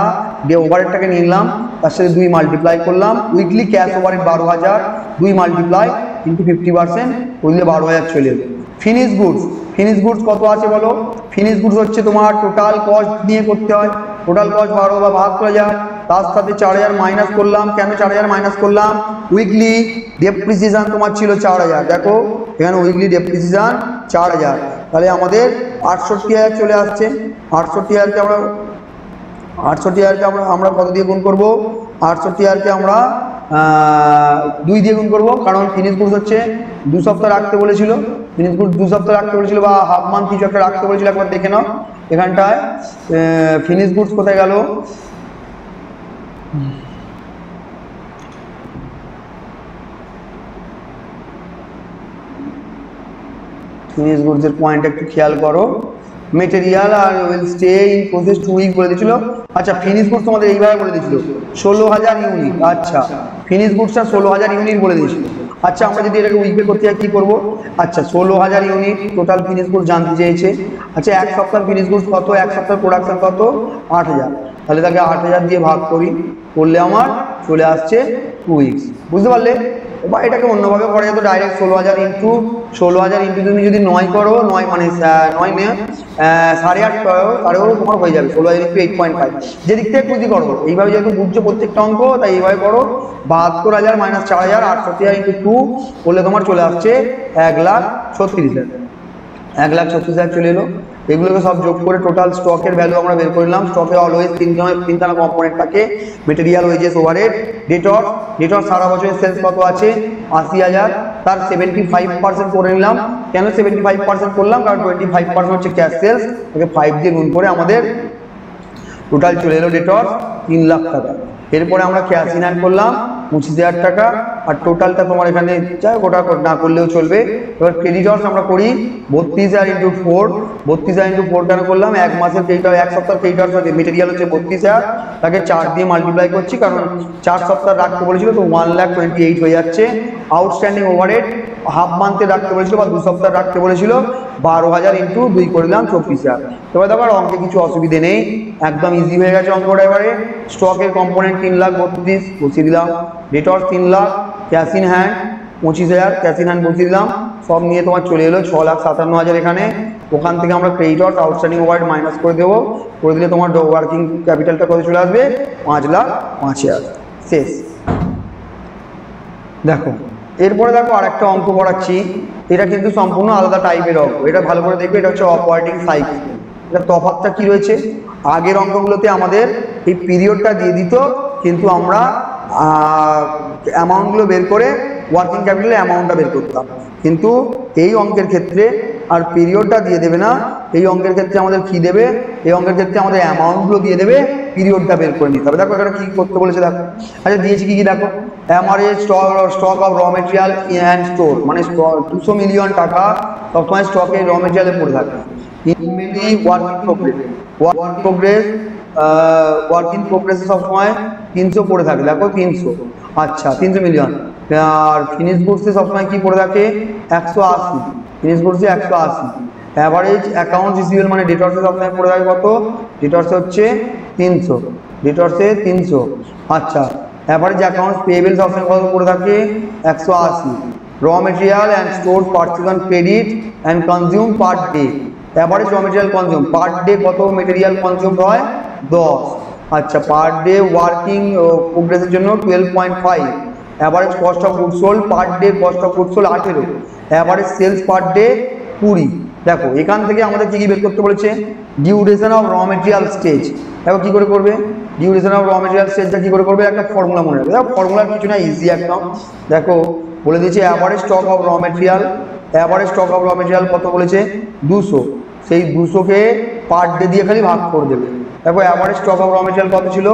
ওভারহেডটাকে নিয়ে নিলাম, তার সাথে 2 মাল্টিপ্লাই করলাম। Weekly cash overhead 12,000, 2 multiply into 50% করলে 12,000 চলে এলো। ফিনিশ গুডস, ফিনিশ গুডস কত আছে বলো? ফিনিশ গুডস হচ্ছে তোমার টোটাল কস্ট নিয়ে করতে হয়। টোটাল কস্ট 12 বা ভাগ করা যায়, তার সাথে 4,000 মাইনাস করলাম। কেন 4,000 মাইনাস করলাম? উইকলি ডেপ্রিসিয়েশন তোমার ছিল 4,000। দেখো এখানে উইকলি ডেপ্রিসিয়েশন 4,000, তাহলে আমাদের 68,000 চলে আসছে। 68,000কে আমরা কত দিয়ে গুণ করবো? 68,000কে আমরা 2 দিয়ে গুণ করবো, কারণ ফিনিশ গুডস হচ্ছে 2 সপ্তাহ রাখতে বলেছিল। ফিনিশ গুডস 2 সপ্তাহ রাখতে বলেছিল বা হাফ মান্থ কিছু একটা রাখতে বলেছিল। একবার দেখে নাও এখানটায় ফিনিশ গুডস কোথায় গেল? ফিনিশ গুডসের পয়েন্ট একটু খেয়াল করো। Material are will stay in process 2 week বলে দিয়েছিল। আচ্ছা ফিনিশ গুডস তোমাদের এইভাবে বলে দিয়েছিল 16,000 ইউনিট। আচ্ছা ফিনিশ গুডসটা 16,000 ইউনিট বলে দিয়েছিল। আচ্ছা আমরা যদি এটাকে উইকে করতে যাই কি করবো? আচ্ছা 16,000 ইউনিট টোটাল ফিনিশ গুডস জানতে চেয়েছে। আচ্ছা এক সপ্তাহ ফিনিশ গুডস কত? এক সপ্তাহ প্রোডাকশন কত? 8,000। তাহলে তাকে 8,000 দিয়ে ভাগ করি, করলে আমার চলে আসছে 2 উইকস। বুঝতে পারলে? বা এটাকে অন্যভাবে করা যেত, ডাইরেক্ট 16,000 ইন্টু তুমি যদি 9 করো, 9 মানে 9 নিয়ে 8.5 করো, তাহলেও তোমার হয়ে যাবে 16,000 ইন্টু 8.5। যে দিক থেকে খুশি করো, এইভাবে যেহেতু বুঝছো প্রত্যেকটা অঙ্ক, তাই এইভাবে করো। 72,000 মাইনাস 4,000 68,000 ইন্টু 2 বললে তোমার চলে আসছে 1,36,000। 1,36,000 চলে এলো। এগুলোকে সব যোগ করে টোটাল স্টকের ভ্যালু আমরা বের করলাম। স্টকে অলওয়েজ তিনখানা কম্পোনেন্ট থাকে, মেটেরিয়াল, ওয়েজেস, ওভারহেড, ডেটর। ডেটর সারা বছরের সেলস কত আছে? 80,000। তার 75% করে নিলাম। কেন 75% করলাম? কারণ 25% হচ্ছে ক্যাশ সেলস, তাকে 5 দিয়ে গুণ করে আমাদের টোটাল চলে এলো ডেটর 3 লাখ টাকা। এরপরে আমরা ক্যাশ ইন হ্যান্ড করলাম 25,000 টাকা, আর টোটালটা তোমার এখানে যাই গোটা না করলেও চলবে। এবার ক্রেডিটর্স আমরা করি 32,000 ইন্টু 4। 32,000 ইন্টু 4 কেন করলাম? এক মাসের ক্রেডিটর, এক সপ্তাহ ক্রেডিটর্স হচ্ছে, মেটেরিয়াল হচ্ছে 32,000, তাকে 4 দিয়ে মাল্টিপ্লাই করছি, কারণ 4 সপ্তাহ রাখতে বলেছিল, তো 1,28,000 হয়ে যাচ্ছে। আউটস্ট্যান্ডিং ওভারহেড হাফ মান্থে রাখতে বলেছিল বা 2 সপ্তাহ রাখতে বলেছিল, 12,000 ইন্টু 2 করে দিলাম 24,000। এবার দেখো অঙ্কে কিছু অসুবিধে নেই, একদম ইজি হয়ে গেছে অঙ্কটা। এবারে স্টকের কম্পোনেন্ট 3,32,000 বসিয়ে দিলাম, debtors 3 lakh, cash in hand 25,000 cash in hand বসিয়ে দিলাম, সব নিয়ে তোমার চলে এলো 6,57,000 এখানে। ওখান থেকে আমরা ক্রেডিটর্স আউটস্ট্যান্ডিং ওভারহেড মাইনাস করে দেবো, করে দিলে তোমার ওয়ার্কিং ক্যাপিটালটা কত চলে আসবে? 5,05,000। শেষ। দেখো এরপরে দেখো আরেকটা অঙ্ক করাচ্ছি, এটা কিন্তু সম্পূর্ণ আলাদা টাইপের অঙ্ক, এটা ভালো করে দেখবে। এটা হচ্ছে অপারেটিং সাইকেল। এটা তফাৎটা কি রয়েছে? আগের অঙ্কগুলোতে আমাদের এই পিরিয়ডটা দিয়ে দিত, কিন্তু আমরা অ্যামাউন্টগুলো বের করে ওয়ার্কিং ক্যাপিটালের অ্যামাউন্টটা বের করতাম। কিন্তু এই অঙ্কের ক্ষেত্রে আর পিরিয়ডটা দিয়ে দেবে না, এই অঙ্কের ক্ষেত্রে আমাদের কি দেবে? এই অঙ্কের ক্ষেত্রে আমাদের অ্যামাউন্টগুলো দিয়ে দেবে, পিরিয়ডটা বের করে নিতে হবে। দেখো এখানে কি করতে বলেছে দেখো। আচ্ছা দিয়েছি কি কি দেখো, এমআরএস স্টক অফ র মেটেরিয়াল অ্যান্ড স্টোর, মানে 200 মিলিয়ন টাকা সবসময় স্টকে র মেটেরিয়ালে পড়ে থাকে। ওয়ার্ক ইন প্রোগ্রেসে সবসময় 300 পড়ে থাকে, দেখো 300। আচ্ছা 300 মিলিয়ন। আর ফিনিশ গুডসে সবসময় কি পড়ে থাকে? 180। ফিনিশ গুডসে 180। অ্যাভারেজ অ্যাকাউন্ট রিসিভেবল মানে ডেটর্সে সবসময় পড়ে থাকে কত? ডেটর্সে হচ্ছে 300। ডেটর্সে 300। আচ্ছা অ্যাভারেজ অ্যাকাউন্ট পেয়েবল সবসময় কত পড়ে থাকে? 180। Raw material and store purchase on credit and consume per day. Average raw material consume per day কত মেটেরিয়াল কনজিউম হয়? 10। আচ্ছা পার ডে ওয়ার্কিং প্রোগ্রেসের জন্য 12.5। Average cost of goods sold per day cost of goods sold 18। Average sales per day 20। দেখো এখান থেকে আমাদের কি কি বের করতে বলেছে? ডিউরেশন অফ র মেটেরিয়াল স্টেজ। দেখো কি করে করবে ডিউরেশন অফ র মেটেরিয়াল স্টেজটা কি করে করবে? একটা ফর্মুলা মনে রাখবে। দেখো ফর্মুলার কিছু না, ইজি একদম। দেখো বলে দিয়েছে অ্যাভারেজ স্টক অফ র মেটেরিয়াল। অ্যাভারেজ স্টক অফ র মেটেরিয়াল কত বলেছে? 200। সেই 200কে পার ডে দিয়ে খালি ভাগ করে দেবে। দেখো অ্যাভারেজ স্টক অফ র মেটেরিয়াল কত ছিল?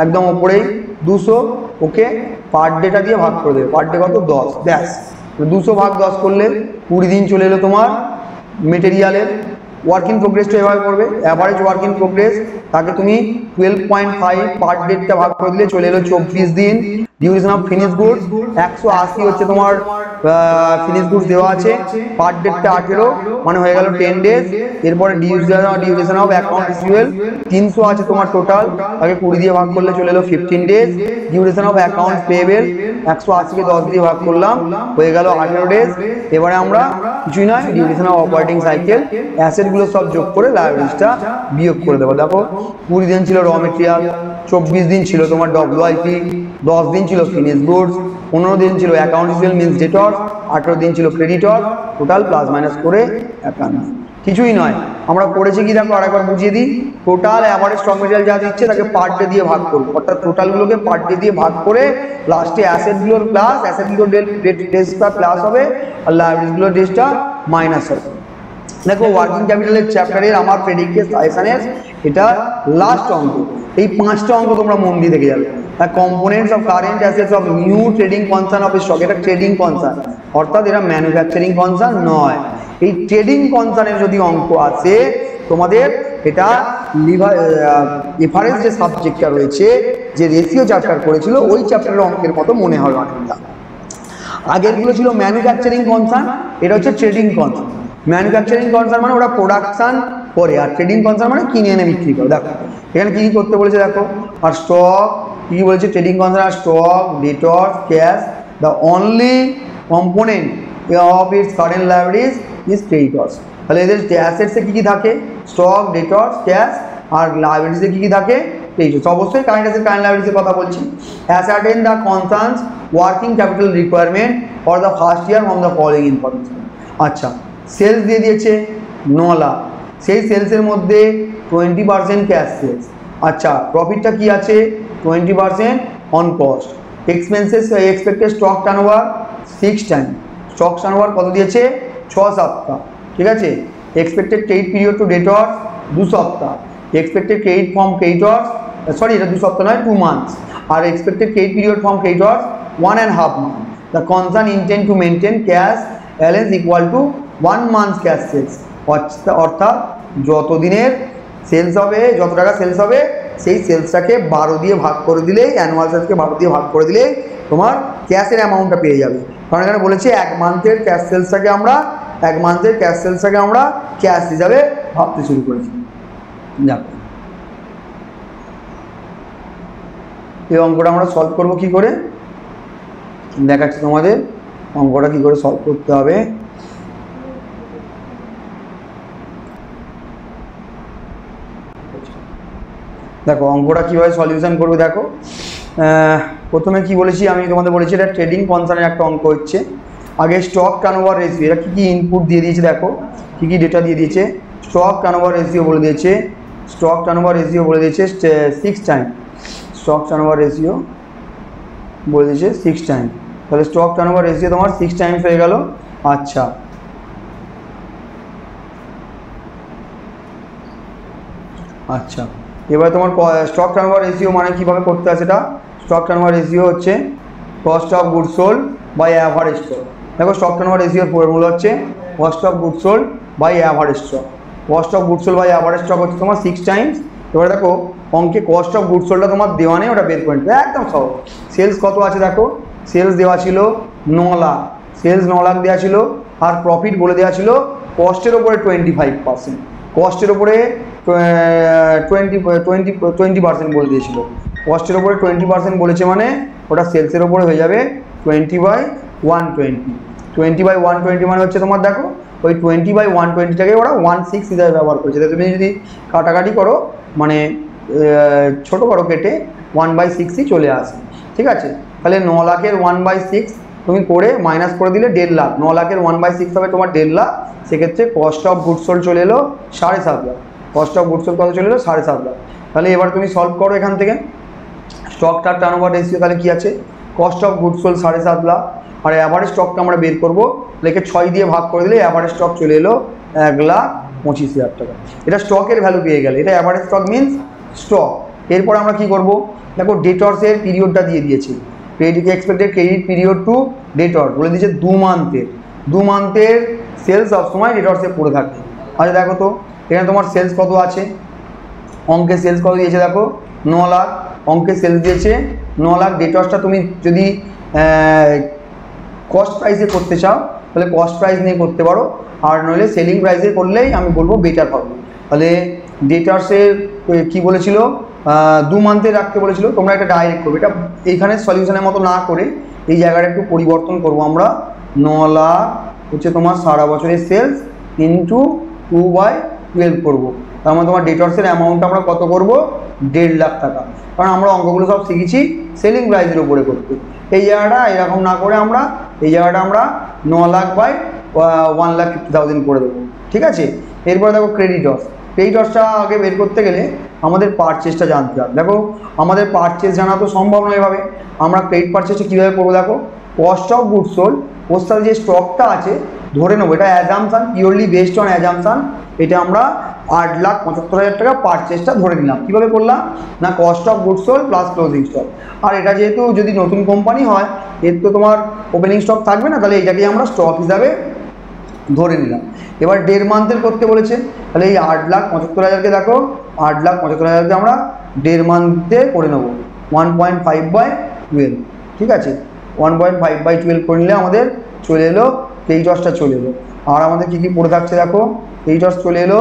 একদম ওপরেই 200। ওকে পার ডেটা দিয়ে ভাগ করে দেবে। পার ডে কত? 10। ব্যাস 200 ভাগ 10 করলে 20 দিন চলে এলো তোমার মেটেরিয়ালের। ওয়ার্ক ইন প্রোগ্রেসটা এভাবে করবে, অ্যাভারেজ ওয়ার্ক ইন প্রোগ্রেস তাকে তুমি 12.5 পার ডেটটা ভাগ করে দিলে চলে এলো 24 দিন। ডিউরেশন অফ ফিনিশ গুডস 180 হচ্ছে তোমার ফিনিশ গুডস দেওয়া আছে, পার ডেটটা 18 মানে হয়ে গেল 10 ডেজ। এরপরে ডিউরেশন অফ অ্যাকাউন্ট রিসিভেবল 300 আছে তোমার টোটাল, তাকে 20 দিয়ে ভাগ করলে চলে এলো 15 days. Duration of account payable 180কে 10 দিয়ে ভাগ করলাম, হয়ে গেল 18 ডেজ। এবারে আমরা কিছুই নয়, ডিউরেশন অফ অপারেটিং সাইকেল অ্যাসেটগুলো সব যোগ করে লায়াবিলিটিসটা বিয়োগ করে দেবো। দেখো 20 দিন ছিল র মেটেরিয়াল, 24 দিন ছিল তোমার ডব্লিউআইপি, 10 দিন ছিল ফিনিশ গুডস, 15 দিন ছিল অ্যাকাউন্ট রিসিভেবল মিন্স ডেটর, 18 দিন ছিল ক্রেডিটর, টোটাল প্লাস মাইনাস করে 51। কিছুই নয়, আমরা করেছি কি দেখো আরেকবার বুঝিয়ে দিই। টোটাল অ্যাভারেজ স্টক মেটেরিয়াল যা দিচ্ছে তাকে পার ডে দিয়ে ভাগ করবো, অর্থাৎ টোটালগুলোকে পার ডে দিয়ে ভাগ করে লাস্টে অ্যাসেটগুলোর প্লাস, অ্যাসেটগুলোর ডেসটা প্লাস হবে আর লায়াবিলিটিগুলোর ডেসটা মাইনাস হবে। দেখো ওয়ার্কিং ক্যাপিটালের চ্যাপ্টারের আমার প্রেডিক্টেড সাজেশনের এটা লাস্ট অঙ্ক। এই 5টা অঙ্ক তোমরা মন দিয়ে দেখে যাবে। Components of current assets of new trading concern of stock, এটা ট্রেডিং কনসার্ন, অর্থাৎ এটা ম্যানুফ্যাকচারিং কনসার্ন নয়। এই ট্রেডিং কনসার্নের যদি অঙ্ক আছে তোমাদের, এটা এফআরএস যে সাবজেক্টটা রয়েছে, যে রেশিও চ্যাপ্টার করেছিল ওই চ্যাপ্টারের অঙ্কের মতো মনে হয় অনেকটা। আগেরগুলো ছিল ম্যানুফ্যাকচারিং কনসার্ন, এটা হচ্ছে ট্রেডিং কনসার্ন। ম্যানুফ্যাকচারিং কনসার্ন মানে ওরা প্রোডাকশন করে, আর ট্রেডিং কনসার্ন মানে কিনে এনে বিক্রি করে। দেখো এখানে কি করতে বলেছে দেখো, আর স্টক কি বলেছে? ট্রেডিং কনসার্ন আর stock, debtor, cash the only component of its current liabilities is creditors. তাহলে এদের অ্যাসেটসে কী কী থাকে? স্টক, ডেটর্স, ক্যাশ, আর লাইবিলিটিসে কী কী থাকে? ক্রেডিটর্স। অবশ্যই কারেন্ট অ্যাসেট, কারেন্ট লাইবিলিটিসের কথা বলছি। Ascertain the concern's working capital requirement for the first year from the following information. আচ্ছা, সেলস দিয়ে দিয়েছে 9 লাখ, সেই সেলসের মধ্যে 20% ক্যাশ সেলস। আচ্ছা, প্রফিটটা কি আছে? 20% on cost. Expenses expected stock turnover 6 time. Stock turnover কত দিয়েছে? 6 সপ্তাহ। ঠিক আছে। Expected credit period to debtors 2 সপ্তাহ। Expected credit from creditors, sorry এটা 2 সপ্তাহ নয়, 2 মান্থস। আর expected credit period from creditors 1.5 month। The concern intend to maintain cash balance equal to 1 month cash sales. অর্থাৎ যত দিনের সেলস হবে, যত টাকা সেলস হবে, সেই সেলসটাকে 12 দিয়ে ভাগ করে দিলেই, অ্যানুয়াল সেলসকে 12 দিয়ে ভাগ করে দিলেই তোমার ক্যাশের অ্যামাউন্টটা পেয়ে যাবে। কারণ এখানে বলেছে 1 মান্থের ক্যাশ সেলসটাকে আমরা ক্যাশ হিসাবে ভাবতে শুরু করেছি। দেখো এই অঙ্কটা আমরা সলভ করবো কী করে দেখাচ্ছি তোমাদের। অঙ্কটা কী করে সলভ করতে হবে। দেখো অঙ্কটা কীভাবে সলিউশন করবে। দেখো প্রথমে কি বলেছি, আমি তোমাদের বলেছি এটা ট্রেডিং কনসার্নের একটা অঙ্ক হচ্ছে। আগে স্টক টার্নওভার রেশিও, এটা কী কী ইনপুট দিয়ে দিয়েছে, দেখো কী কী ডেটা দিয়ে দিয়েছে। স্টক টার্নওভার রেশিও বলে দিয়েছে, 6 টাইম। স্টক টার্নওভার রেশিও বলে দিয়েছে 6 টাইম। তাহলে স্টক টার্নওভার রেশিও তোমার 6 টাইমস হয়ে গেল। আচ্ছা, আচ্ছা এবার তোমার স্টক টার্নওভার রেশিও মানে কীভাবে করতে হয় সেটা। স্টক টার্নওভার রেশিও হচ্ছে cost of goods sold by average stock. দেখো স্টক টার্নওভার রেশিওর ফর্মুলা হচ্ছে cost of goods sold by average stock. Cost of goods sold by average stock হচ্ছে তোমার 6 টাইমস। এবার দেখো অঙ্কে কস্ট অফ গুডস সোল্ডটা তোমার দেওয়া নেই, ওটা বের করে নিতে একদম সহজ। সেলস কত আছে দেখো, সেলস দেওয়া ছিল 9 লাখ, সেলস 9 লাখ দেওয়া ছিল। আর প্রফিট বলে দেওয়া ছিল কস্টের ওপরে 25%, কস্টের ওপরে 20% বলে দিয়েছিল। কস্টের ওপরে 20% বলেছে মানে ওটা সেলসের ওপরে হয়ে যাবে 20/120। 20/120 মানে হচ্ছে তোমার দেখো ওই 20/120টাকে ওরা 16 হিসাবে ব্যবহার করেছে। তুমি যদি কাটাকাটি করো মানে ছোটো বড়ো কেটে 1/6ই চলে আসে। ঠিক আছে, তাহলে 9 লাখের 1/6 তুমি করে মাইনাস করে দিলে 1.5 লাখ। 9 লাখের 1/6 হবে তোমার 1.5 লাখ। সেক্ষেত্রে কস্ট অফ গুডস সোল্ড চলে এলো 7.5 lakh. Cost of goods sold কত চলে এলো? 7.5 লাখ। তাহলে এবার তুমি সলভ করো এখান থেকে স্টকটার টার্নওভার রেশিও। তাহলে কী আছে? Cost of goods sold 7.5 lakh, আর অ্যাভারেজ স্টকটা আমরা বের করবো। লেখে 6 দিয়ে ভাগ করে দিলে অ্যাভারেজ স্টক চলে এলো 1,25,000 টাকা। এটা স্টকের ভ্যালু পেয়ে গেলে, এটা অ্যাভারেজ স্টক মিনস স্টক। এরপর আমরা কি করব, দেখো ডেটর্সের পিরিয়ডটা দিয়ে দিয়েছি। এক্সপেক্টেড ক্রেডিট পিরিয়ড টু ডেটর বলে দিয়েছে 2 মান্থের। 2 মান্থের সেলস সবসময় ডেটর্সে পড়ে থাকে। আচ্ছা দেখো তো এখানে তোমার সেলস কত আছে, অঙ্কে সেলস কত দিয়েছে দেখো 9 লাখ, অঙ্কে সেলস দিয়েছে 9 লাখ। ডেটর্সটা তুমি যদি কস্ট প্রাইসে করতে চাও তাহলে কস্ট প্রাইস নিয়ে করতে পারো, আর নইলে সেলিং প্রাইসে করলেই আমি বলবো বেটার হবে। তাহলে ডেটার্সের কী বলেছিল 2 মান্থে রাখতে বলেছিল। তোমরা এটা ডাইরেক্ট করবে, এটা এইখানে সলিউশনের মতো না করে এই জায়গাটা একটু পরিবর্তন করব আমরা। 9 লাখ হচ্ছে তোমার সারা বছরের সেলস ইন্টু 2/12 করবো। তার মানে তোমার ডেটর্সের অ্যামাউন্ট আমরা কত করব? 1.5 লাখ টাকা। কারণ আমরা অঙ্কগুলো সব শিখেছি সেলিং প্রাইসের উপরে করতে। এই জায়গাটা এরকম না করে আমরা এই জায়গাটা আমরা 9 লাখ বাই 1,50,000 করে দেবো। ঠিক আছে, এরপরে দেখো ক্রেডিটর্স। ক্রেডিটর্সটা আগে বের করতে গেলে আমাদের পারচেসটা জানতে হবে। দেখো আমাদের পারচেস জানা তো সম্ভব নয় এভাবে। আমরা ক্রেডিট পারচেসটা কীভাবে করবো দেখো, কস্ট অফ গুডস সোল্ড ওর সাথে যে স্টকটা আছে ধরে নেবো, এটা assumption, purely based on assumption. এটা আমরা 8,75,000 টাকা পারচেসটা ধরে নিলাম। কীভাবে করলাম না, cost of goods sold plus closing stock. আর এটা যেহেতু যদি নতুন কোম্পানি হয় এর তো তোমার ওপেনিং স্টক থাকবে না, তাহলে এটাকে আমরা স্টক হিসাবে ধরে নিলাম। এবার 1.5 মান্থের করতে বলেছে, তাহলে এই 8,75,000কে দেখো 8,75,000কে আমরা 1.5 মান্থে করে নেবো 1.5/12। ঠিক আছে, 1.5/12 করে নিলে আমাদের চলে এলো ক্রেডিটর্সটা চলে এলো। আর আমাদের কী কী পড়ে থাকছে দেখো, ক্রেডিটর্স চলে এলো।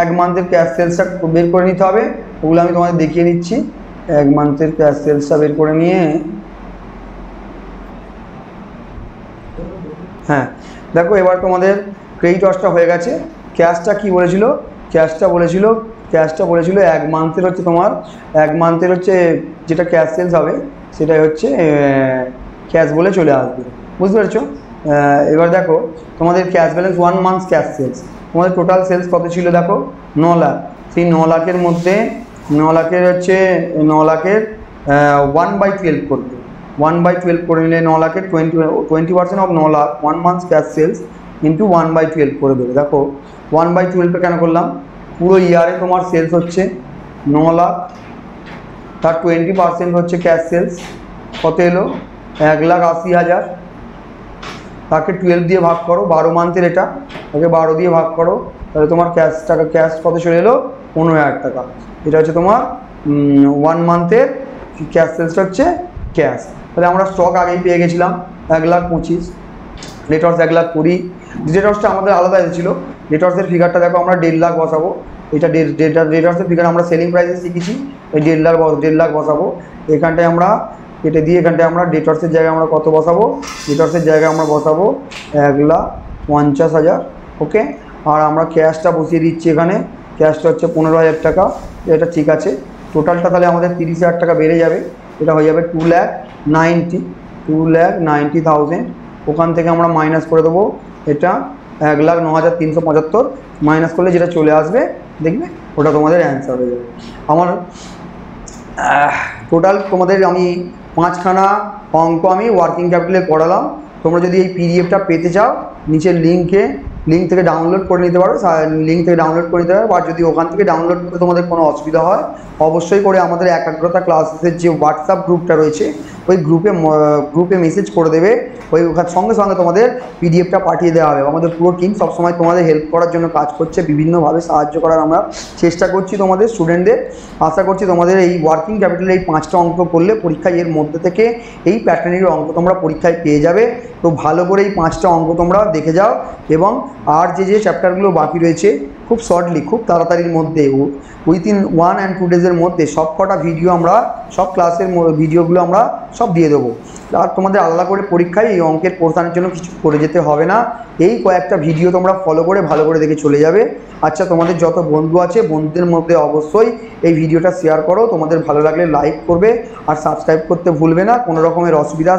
1 মান্থের ক্যাশ সেলসটা বের করে নিতে হবে, ওগুলো আমি তোমাদের দেখিয়ে নিচ্ছি। 1 মান্থের ক্যাশ সেলসটা বের করে নিয়ে হ্যাঁ দেখো এবার তোমাদের ক্রেডিট লসটা হয়ে গেছে। ক্যাশটা কি বলেছিল, ক্যাশটা বলেছিল 1 মান্থের হচ্ছে তোমার 1 মান্থের হচ্ছে যেটা ক্যাশ সেলস হবে সেটাই হচ্ছে ক্যাশ বলে চলে আসবে, বুঝতে পেরেছো? এবার দেখো তোমাদের cash balance 1 month cash sales, তোমাদের টোটাল সেলস কত ছিল দেখো 9 লাখ। সেই 9 লাখের মধ্যে 9 লাখের হচ্ছে 9 লাখের 1/12 করবে, 1/12 করে নিলে 9 লাখের 20% of 9 lakh 1 month cash sales into 1/12 করে দেবে। দেখো 1/12 কেন করলাম, পুরো ইয়ারে তোমার সেলস হচ্ছে 9 লাখ, তার 20% হচ্ছে ক্যাশ সেলস, কত এলো 1,80,000, তাকে 12 দিয়ে ভাগ করো, 12 মান্থের এটা, তাকে 12 দিয়ে ভাগ করো, তাহলে তোমার ক্যাশ কত চলে এলো 15,000 টাকা। এটা হচ্ছে তোমার 1 মান্থের ক্যাশ সেলসটা হচ্ছে ক্যাশ। তাহলে আমরা স্টক আগেই পেয়ে গেছিলাম 1,25,000, ডেটর্স 1,20,000, ডেটর্সটা আমাদের আলাদা এসেছিলো। ডেটর্সের ফিগারটা দেখো আমরা 1.5 লাখ বসাবো, এটা ডেটর্সের ফিগার আমরা সেলিং প্রাইসে শিখেছি, এই 1.5 লাখ বসাবো। এখানটায় আমরা কেটে দিয়ে এখানটায় আমরা ডেটর্সের জায়গায় আমরা কত বসাবো, ডেটর্সের জায়গায় আমরা বসাবো 1,50,000, ওকে। আর আমরা ক্যাশটা বসিয়ে দিচ্ছি এখানে, ক্যাশটা হচ্ছে 15,000 টাকা, এটা ঠিক আছে। টোটালটা তাহলে আমাদের 30,000 টাকা বেড়ে যাবে, এটা হয়ে যাবে 2,90,000। ওখান থেকে আমরা মাইনাস করে দেবো এটা 1,09,375, মাইনাস করলে যেটা চলে আসবে দেখবে ওটা তোমাদের অ্যান্সার হয়ে যাবে। আমার টোটাল তোমাদের আমি 5খানা অঙ্ক আমি ওয়ার্কিং ক্যাপিটালে করালাম। তোমরা যদি এই পিডিএফটা পেতে চাও নিচের লিঙ্ক থেকে ডাউনলোড করে নিতে পারো, আর যদি ওখান থেকে ডাউনলোড করতে তোমাদের কোনো অসুবিধা হয় অবশ্যই করে আমাদের একাগ্রতা ক্লাসেসের যে হোয়াটসঅ্যাপ গ্রুপটা রয়েছে ওই গ্রুপে মেসেজ করে দেবে, ওই সঙ্গে সঙ্গে তোমাদের পিডিএফটা পাঠিয়ে দেওয়া হবে। আমাদের পুরো টিম সবসময় তোমাদের হেল্প করার জন্য কাজ করছে, বিভিন্নভাবে সাহায্য করার আমরা চেষ্টা করছি তোমাদের স্টুডেন্টদের। আশা করছি তোমাদের এই ওয়ার্কিং ক্যাপিটালের এই 5টা অঙ্ক করলে পরীক্ষায় এর মধ্যে থেকে এই প্যাটার্নের অঙ্ক তোমরা পরীক্ষায় পেয়ে যাবে। তো ভালো করে এই 5টা অঙ্ক তোমরা দেখে যাও, এবং আর যে চ্যাপ্টারগুলো বাকি রয়েছে খুব শর্টলি, খুব তাড়াতাড়ির মধ্যে উইথিন 1 and 2 ডেজের মধ্যে সব কটা ভিডিও আমরা সব ক্লাসের ভিডিওগুলো আমরা সব দিয়ে দেবো। আর তোমাদের আলাদা করে পরীক্ষায় এই অঙ্কের পোর্শনের জন্য কিছু করে যেতে হবে না, এই কয়েকটা ভিডিও তোমরা ফলো করে ভালো করে দেখে চলে যাবে। আচ্ছা, তোমাদের যত বন্ধু আছে বন্ধুদের মধ্যে অবশ্যই এই ভিডিওটা শেয়ার করো, তোমাদের ভালো লাগলে লাইক করবে আর সাবস্ক্রাইব করতে ভুলবে না। কোনো রকমের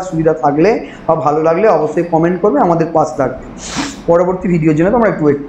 সুবিধা থাকলে বা ভালো লাগলে অবশ্যই কমেন্ট করবে, আমাদের পাশে থাকবে। পরবর্তী ভিডিওর জন্য তোমরা একটু ওয়েট